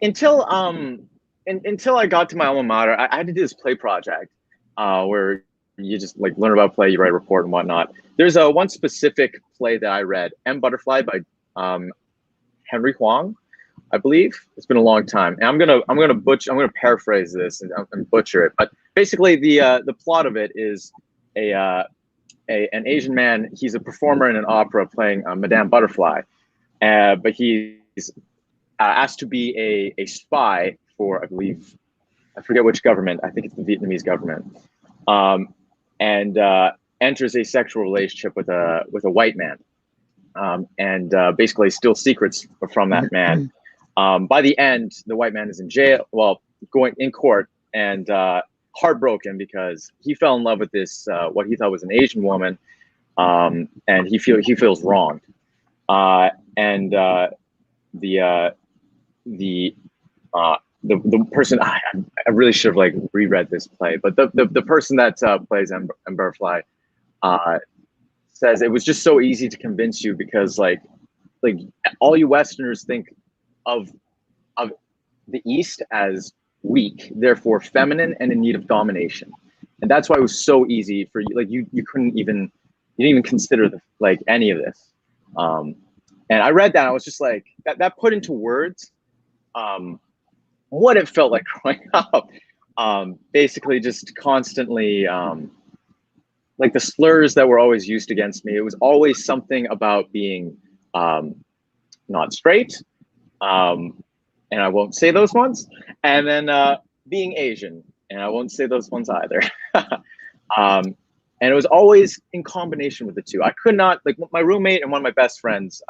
E: Until I got to my alma mater, I had to do this play project where you just like learn about play, you write a report and whatnot. There's one specific play that I read, M. Butterfly by Henry Huang. I believe. It's been a long time, and I'm gonna paraphrase this and butcher it. But basically, the plot of it is an Asian man. He's a performer in an opera playing Madame Butterfly, but he's asked to be a spy for, I believe, I forget which government. I think it's the Vietnamese government, and enters a sexual relationship with a white man, and basically steals secrets from that man. By the end, the white man is in jail. Well, going in court and heartbroken because he fell in love with this what he thought was an Asian woman, and he feels wronged. And the person, I really should have like reread this play, but the person that plays Butterfly says it was just so easy to convince you because like all you Westerners think of the East as weak, therefore feminine and in need of domination, and that's why it was so easy for you. Like you didn't even consider like any of this. And I read that and I was just like that put into words what it felt like growing up. Basically just constantly like the slurs that were always used against me. It was always something about being not straight, and I won't say those ones, and then being Asian, and I won't say those ones either. And it was always in combination with the two. I could not, like my roommate and one of my best friends,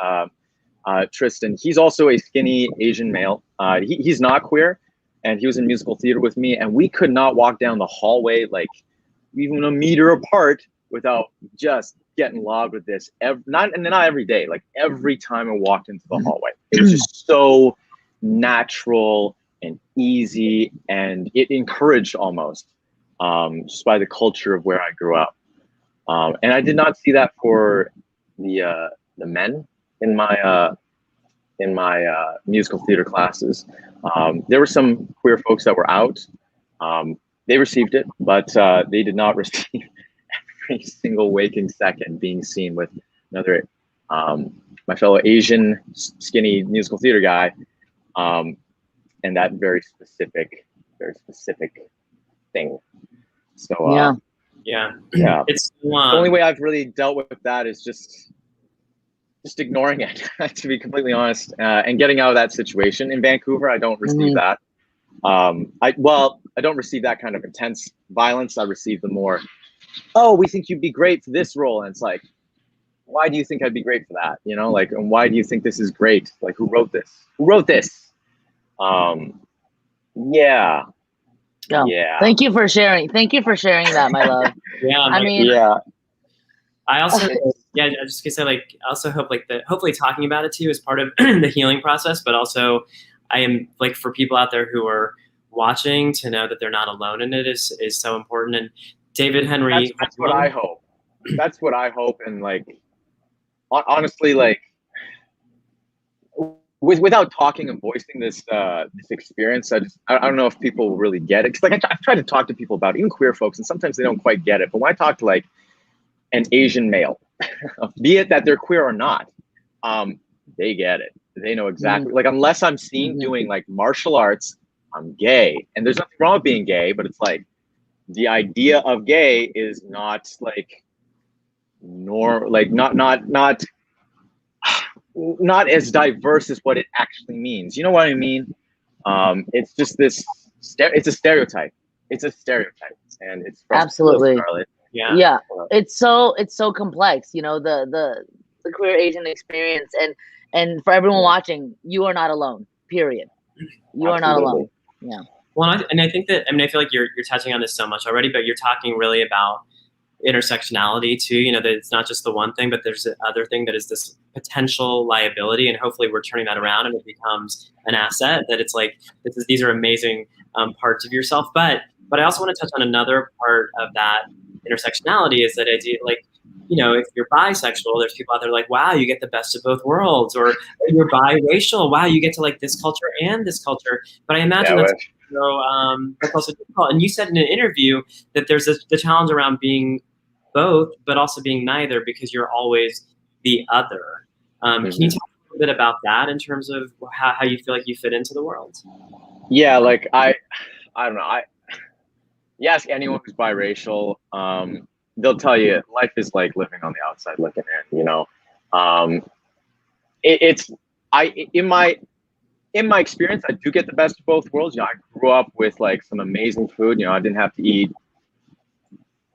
E: Tristan, he's also a skinny Asian male. He's not queer, and he was in musical theater with me, and we could not walk down the hallway like even a meter apart without just getting lobbed with this. Not every day, like every time I walked into the hallway. It was just so natural and easy, and it encouraged almost just by the culture of where I grew up. And I did not see that for the men in my musical theater classes. There were some queer folks that were out. They received it, but they did not receive every single waking second being seen with another my fellow Asian skinny musical theater guy, and that very specific thing. So
A: yeah. It's
E: the only way I've really dealt with that is just ignoring it, to be completely honest, and getting out of that situation. In Vancouver, I don't receive that. I don't receive that kind of intense violence. I receive the more, oh, we think you'd be great for this role, and it's like, why do you think I'd be great for that? You know, like, and why do you think this is great? Like, who wrote this? Who wrote this? Yeah.
B: Thank you for sharing. Thank you for sharing that, my love.
A: I also, I just gonna say, like, I also hope like hopefully talking about it too is part of the healing process, but also I am like, for people out there who are watching to know that they're not alone in it is so important. And David Henry,
E: that's what I hope. That's what I hope. And like, honestly, like without talking and voicing this experience, I don't know if people will really get it. Cause like I've tried to talk to people about it, even queer folks, and sometimes they don't quite get it. But when I talk to like an Asian male, be it that they're queer or not, they get it. They know exactly. Like, unless I'm seen doing like martial arts, I'm gay, and there's nothing wrong with being gay, but it's like the idea of gay is not like not as diverse as what it actually means. You know what I mean? It's just this. It's a stereotype. It's a stereotype, and it's
B: absolutely.
A: Yeah.
B: It's so complex. You know, the queer Asian experience, and for everyone watching, you are not alone. Period. You are not alone. Yeah.
A: Well, I think that, I feel like you're touching on this so much already, but you're talking really about intersectionality too. You know, that it's not just the one thing, but there's the other thing that is this potential liability, and hopefully we're turning that around and it becomes an asset. That it's like these are amazing parts of yourself, but I also want to touch on another part of that intersectionality is that idea, like, you know, if you're bisexual, there's people out there like, wow, you get the best of both worlds, or you're biracial, wow, you get to like this culture and this culture. But I imagine that's also difficult. And you said in an interview that there's the challenge around being both, but also being neither, because you're always the other. Can you talk a little bit about that in terms of how you feel like you fit into the world?
E: Yeah, like I don't know. You ask anyone who's biracial, they'll tell you life is like living on the outside looking in. You know, in my experience, I do get the best of both worlds. You know, I grew up with like some amazing food. You know, I didn't have to eat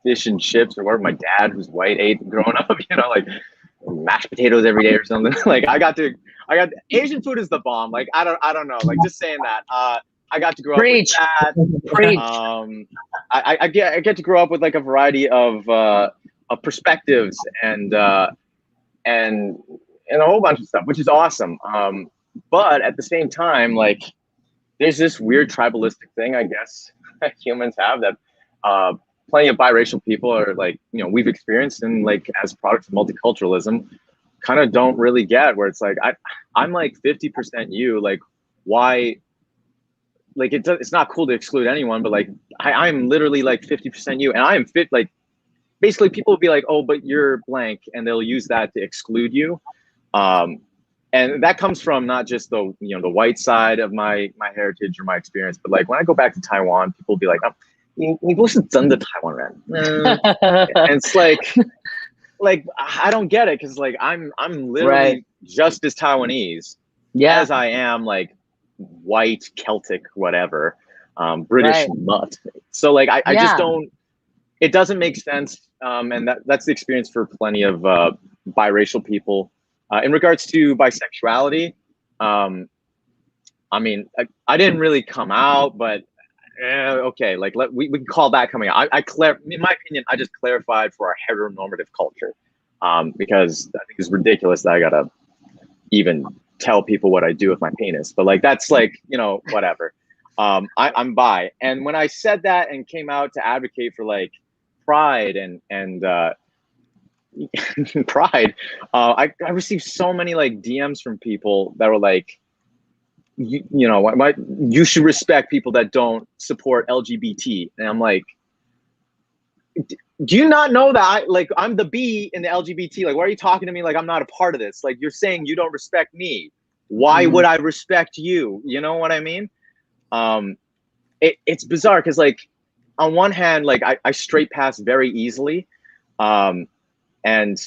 E: fish and chips or whatever my dad, who's white, ate growing up. You know, like mashed potatoes every day or something. Like I got Asian food is the bomb. Like I don't know. Like just saying that. I got to grow
B: Preach.
E: up with that.
B: Preach.
E: I get to grow up with like a variety of perspectives and a whole bunch of stuff, which is awesome. But at the same time, like there's this weird tribalistic thing, I guess, that humans have that plenty of biracial people are like, you know, we've experienced and like as products of multiculturalism kind of don't really get, where it's like I'm like 50% you, like why, like it's not cool to exclude anyone, but like I'm literally like 50% you, and I am fit. Like basically people will be like, oh, but you're blank, and they'll use that to exclude you. And that comes from not just the the white side of my heritage or my experience, but like when I go back to Taiwan, people will be like, oh, you listen to the Taiwan ren. And it's like I don't get it, because like I'm literally just as Taiwanese as I am like white, Celtic, whatever, British mutt. So like I just don't, it doesn't make sense. And that's the experience for plenty of biracial people. In regards to bisexuality, I mean, I didn't really come out, but okay, like we can call that coming out. In my opinion, I just clarified for our heteronormative culture, because I think it's ridiculous that I gotta even tell people what I do with my penis. But like that's like, whatever. I'm bi, and when I said that and came out to advocate for like pride and pride, I received so many like DMs from people that were like, you should respect people that don't support LGBT. And I'm like, do you not know that I'm the B in the LGBT? Like, why are you talking to me like I'm not a part of this? Like, you're saying you don't respect me. Why would I respect you? You know what I mean? It's bizarre because like on one hand, like I straight pass very easily. And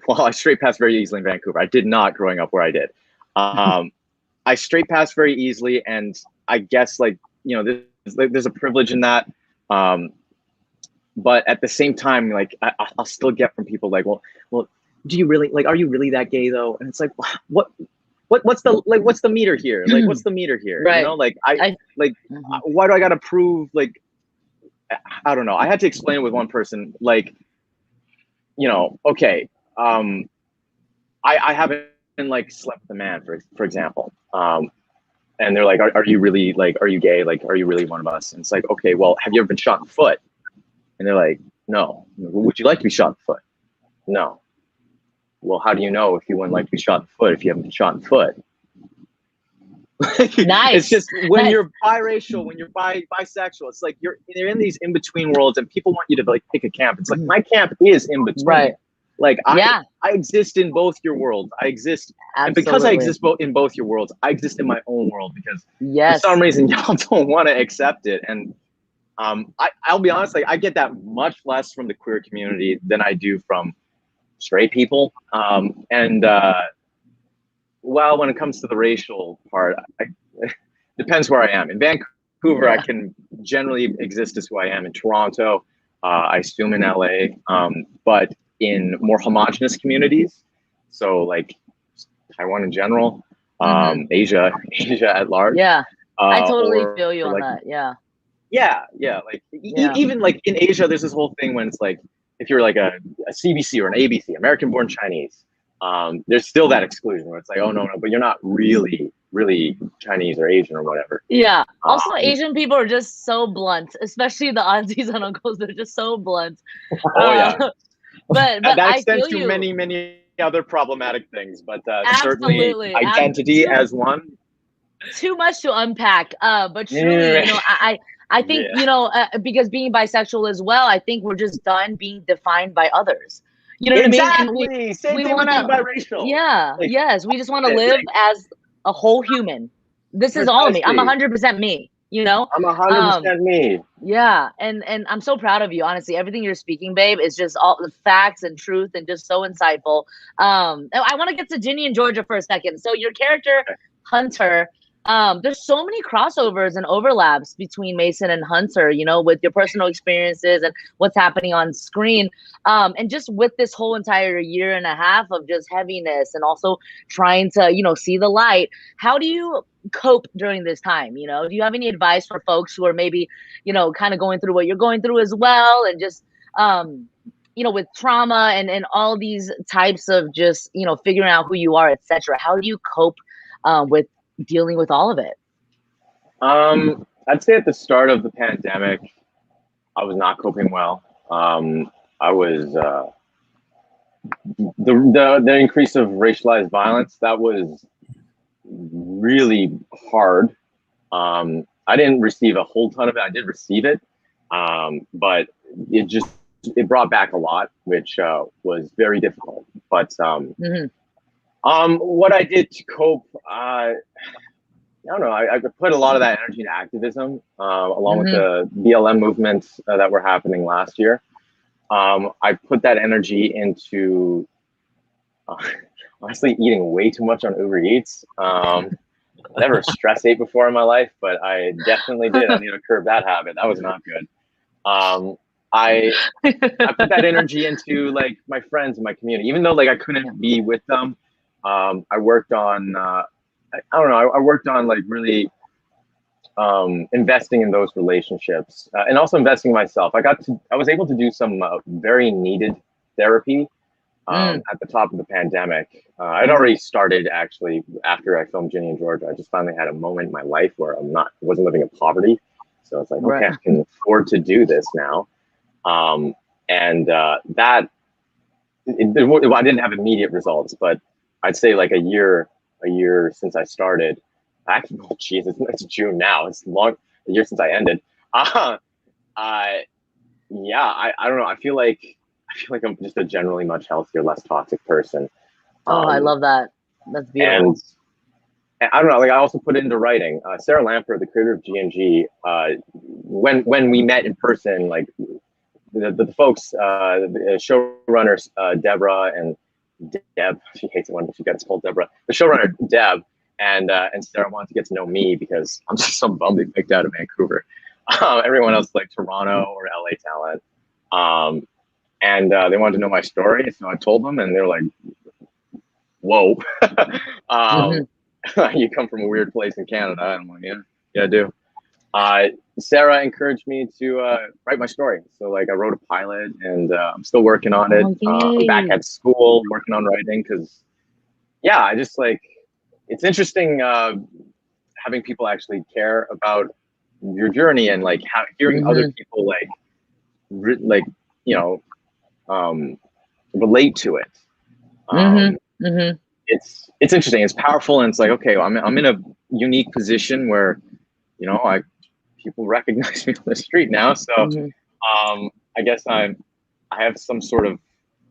E: well, I straight passed very easily in Vancouver. I did not growing up where I did. I straight passed very easily, and I guess like there's a privilege in that. But at the same time, like I'll still get from people like, well, do you really like? Are you really that gay though? And it's like, what's the meter here? Like, what's the meter here?
B: Right.
E: You know, like why do I gotta prove like? I don't know. I had to explain it with one person, like, okay, I haven't like slept with a man, for example, and they're like, are you really like, are you gay? Like, are you really one of us? And it's like, okay, well, have you ever been shot in the foot? And they're like, no. Would you like to be shot in the foot? No. Well, how do you know if you wouldn't like to be shot in the foot if you haven't been shot in the foot?
B: Nice.
E: It's just when you're biracial, when you're bisexual, it's like you're in these in between worlds, and people want you to like pick a camp. It's like my camp is in between.
B: Right.
E: Like I exist in both your worlds. I exist, and because I exist in both your worlds, I exist in my own world because for some reason y'all don't want to accept it. And I'll be honest, like I get that much less from the queer community than I do from straight people. Well, when it comes to the racial part, depends where I am. In Vancouver, I can generally exist as who I am. In Toronto, I assume in LA, but in more homogenous communities, so like Taiwan in general, Asia at large.
B: Yeah, I totally feel you on that. Yeah.
E: Like even like in Asia, there's this whole thing when it's like if you're like a CBC or an ABC, American-born Chinese. There's still that exclusion where it's like, oh no, but you're not really Chinese or Asian or whatever.
B: Yeah. Also, Asian people are just so blunt, especially the aunties and uncles. They're just so blunt.
E: Oh yeah.
B: But
E: that extends to many other problematic things, but certainly identity as one.
B: Too much to unpack. But truly, I think because being bisexual as well, I think we're just done being defined by others. You know what I mean? And
E: Exactly. Same
B: we
E: thing with
B: wanna,
E: being biracial.
B: yeah,
E: Like,
B: yes, we just want to
E: it's
B: live
E: like,
B: as a whole human. This is all of me. I'm
E: precisely.
B: 100% me, you know?
E: I'm
B: Um,
E: 100% me.
B: yeah, and I'm so proud of you, honestly. Everything you're speaking, babe, is just all the facts and truth and just so insightful. I want to get to Ginny and Georgia for a second. So your character, Hunter, there's so many crossovers and overlaps between Mason and Hunter, you know, with your personal experiences and what's happening on screen. And just with this whole entire year and a half of just heaviness and also trying to, you know, see the light. How do you cope during this time? You know, do you have any advice for folks who are maybe, you know, kind of going through what you're going through as well, and just you know, with trauma and all these types of just, you know, figuring out who you are, etc. How do you cope with dealing with all of it?
E: I'd say at the start of the pandemic, I was not coping well. I was the increase of racialized violence, that was really hard. I didn't receive a whole ton of it. I did receive it, but it brought back a lot, which was very difficult. But what I did to cope, I don't know. I put a lot of that energy into activism, along with the BLM movements that were happening last year. I put that energy into honestly eating way too much on Uber Eats. I never stress ate before in my life, but I definitely did. I need to curb that habit. That was not good. I put that energy into like my friends and my community, even though like I couldn't be with them. I worked on I don't know. I worked on like really investing in those relationships, and also investing in myself. I was able to do some very needed therapy at the top of the pandemic. I'd already started actually after I filmed Ginny and Georgia. I just finally had a moment in my life where wasn't living in poverty. So it's like, okay, I can afford to do this now. I didn't have immediate results, but I'd say like a year since I started. Actually, oh geez, it's June now. It's a year since I ended. I don't know. I feel like I'm just a generally much healthier, less toxic person.
B: I love that. That's beautiful.
E: And I don't know. Like I also put it into writing. Sarah Lampert, the creator of G&G, when we met in person, like the folks, the showrunners, Deborah and Deb. She hates it when she gets called Deborah. The showrunner Deb and Sarah wanted to get to know me because I'm just some bum they picked out of Vancouver. Everyone else like Toronto or LA talent. They wanted to know my story, so I told them, and they're like, "Whoa, you come from a weird place in Canada." And I'm like, "Yeah, I do." Sarah encouraged me to write my story, so like I wrote a pilot, and I'm still working on it. I'm back at school working on writing because, yeah, I just like it's interesting having people actually care about your journey and like hearing other people like you know relate to it. It's interesting. It's powerful, and it's like, okay, well, I'm in a unique position where, you know, people recognize me on the street now. So I guess I have some sort of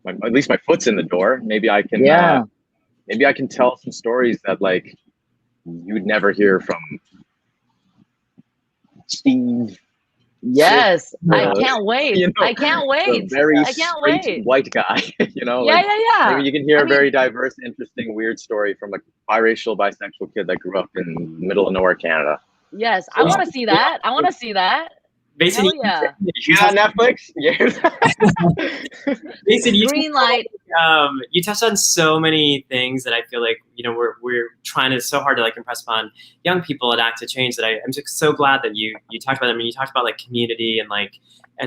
E: at least my foot's in the door. Maybe I can tell some stories that like you'd never hear from Steve.
B: Yes, I can't wait.
E: You know,
B: I can't wait.
E: I can't wait. White guy, you know.
B: Yeah,
E: like,
B: yeah.
E: Maybe you can hear a very diverse, interesting, weird story from a biracial, bisexual kid that grew up in the middle of nowhere, Canada.
B: Yes, I want to see that. I want to see that.
A: Basically,
B: yeah.
E: Netflix. Yes.
A: Mason,
B: Green light.
A: You touched on so many things that I feel like, you know, we're trying so hard to like impress upon young people at Act to Change that I'm just so glad that you talked about them. I mean, you talked about like community and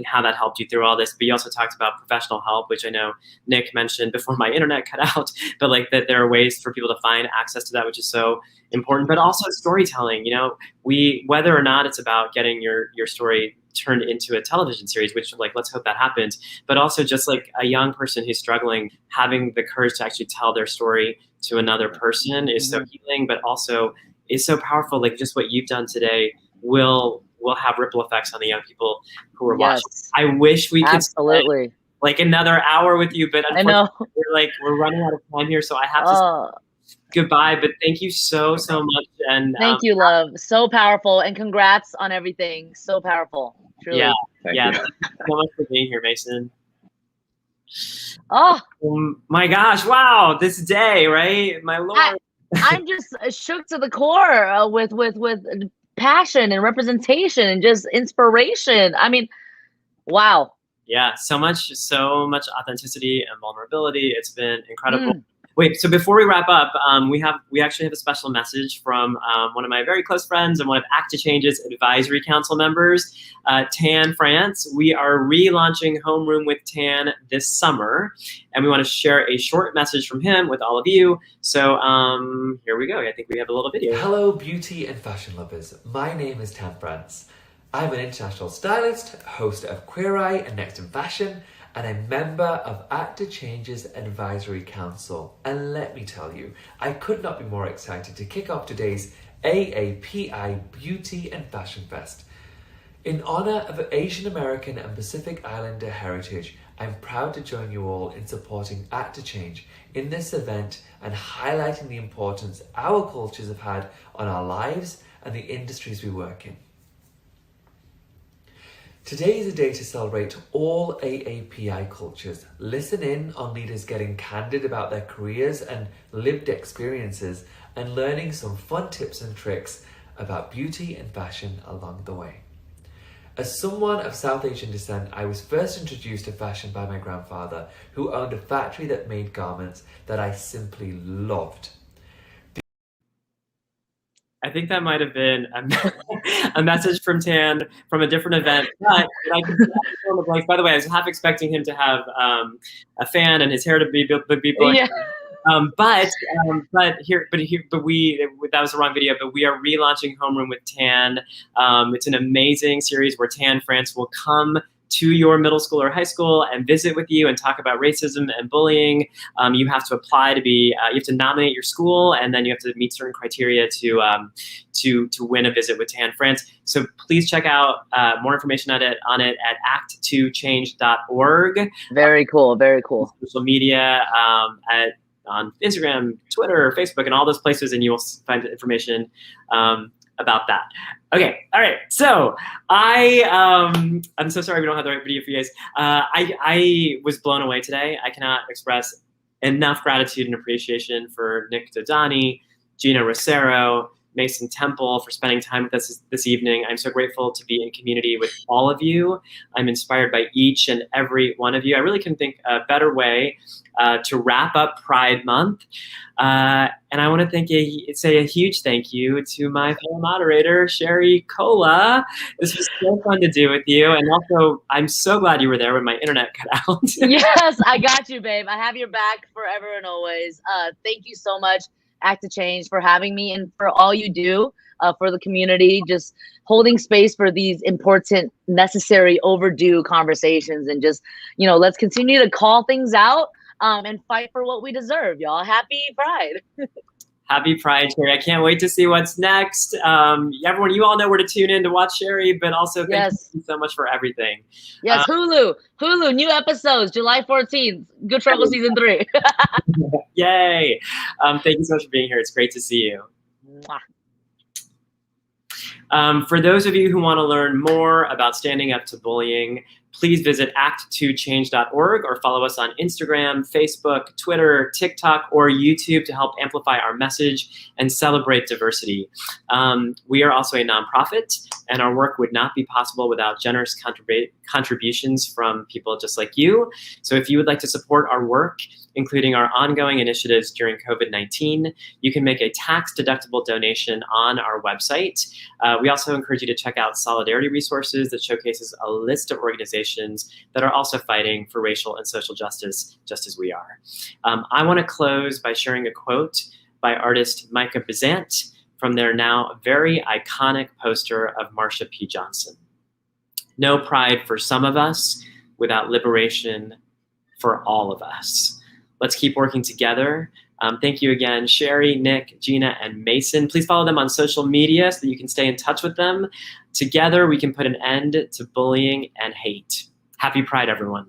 A: how that helped you through all this, but you also talked about professional help, which I know Nick mentioned before my internet cut out, but like that there are ways for people to find access to that, which is so important, but also storytelling. You know, whether or not it's about getting your story turned into a television series, which like, let's hope that happens, but also just like a young person who's struggling, having the courage to actually tell their story to another person is so healing, but also is so powerful. Like just what you've done today will have ripple effects on the young people who are watching. I wish we could like another hour with you, but
B: I know.
A: unfortunately we're running out of time here, so I have to
B: Oh,
A: say goodbye. But thank you so much, and
B: thank you, love. So powerful, and congrats on everything. So powerful, truly.
A: yeah,
E: Thank
A: yeah.
E: you.
A: Thank you so much for being here, Mason.
B: Oh,
A: My gosh! Wow, this day, right? My lord.
B: I'm just shook to the core with passion and representation and just inspiration. I mean, wow.
A: Yeah, so much authenticity and vulnerability. It's been incredible.
B: Mm.
A: Wait, so before we wrap up, we actually have a special message from one of my very close friends and one of Act to Change's advisory council members, Tan France. We are relaunching Homeroom with Tan this summer, and we want to share a short message from him with all of you. So here we go. I think we have a little video.
F: Hello, beauty and fashion lovers. My name is Tan France. I'm an international stylist, host of Queer Eye and Next in Fashion, and a member of Act to Change's Advisory Council. And let me tell you, I could not be more excited to kick off today's AAPI Beauty and Fashion Fest. In honor of Asian American and Pacific Islander heritage, I'm proud to join you all in supporting Act to Change in this event and highlighting the importance our cultures have had on our lives and the industries we work in. Today is a day to celebrate all AAPI cultures. Listen in on leaders getting candid about their careers and lived experiences and learning some fun tips and tricks about beauty and fashion along the way. As someone of South Asian descent, I was first introduced to fashion by my grandfather, who owned a factory that made garments that I simply loved.
A: I think that might have been a message from Tan from a different event. But I can fill in the blanks. By the way, I was half expecting him to have a fan and his hair to be blowing.
B: Yeah.
A: But that was the wrong video. But we are relaunching Homeroom with Tan. It's an amazing series where Tan France will come to your middle school or high school and visit with you and talk about racism and bullying. You have to apply to be, you have to nominate your school, and then you have to meet certain criteria to win a visit with Tan France. So please check out more information on it at act2change.org.
B: Very cool. Very cool.
A: Social media, on Instagram, Twitter, Facebook, and all those places, and you will find information about that. Okay, all right. So I'm so sorry we don't have the right video for you guys. I was blown away today. I cannot express enough gratitude and appreciation for Nick Dodani, Gina Rosero, Mason Temple for spending time with us this evening. I'm so grateful to be in community with all of you. I'm inspired by each and every one of you. I really couldn't think a better way to wrap up Pride Month. And I want to say a huge thank you to my fellow moderator, Sherry Cola. This was so fun to do with you. And also, I'm so glad you were there when my internet cut out.
B: Yes, I got you, babe. I have your back forever and always. Thank you so much, Act to Change, for having me and for all you do for the community, just holding space for these important, necessary, overdue conversations. And just, let's continue to call things out and fight for what we deserve, y'all. Happy Pride.
A: Happy Pride, Sherry. I can't wait to see what's next. Everyone, you all know where to tune in to watch Sherry, but also thank you so much for everything.
B: Yes, Hulu, new episodes, July 14th. Good Trouble Season 3.
A: Yay. Thank you so much for being here. It's great to see you. For those of you who want to learn more about standing up to bullying, please visit act2change.org or follow us on Instagram, Facebook, Twitter, TikTok, or YouTube to help amplify our message and celebrate diversity. We are also a nonprofit, and our work would not be possible without generous contributions from people just like you. So if you would like to support our work, including our ongoing initiatives during COVID-19, you can make a tax-deductible donation on our website. We also encourage you to check out Solidarity Resources that showcases a list of organizations that are also fighting for racial and social justice, just as we are. I want to close by sharing a quote by artist Micah Bezant from their now very iconic poster of Marsha P. Johnson. No pride for some of us without liberation for all of us. Let's keep working together. Thank you again, Sherry, Nick, Gina, and Mason. Please follow them on social media so that you can stay in touch with them. Together, we can put an end to bullying and hate. Happy Pride, everyone.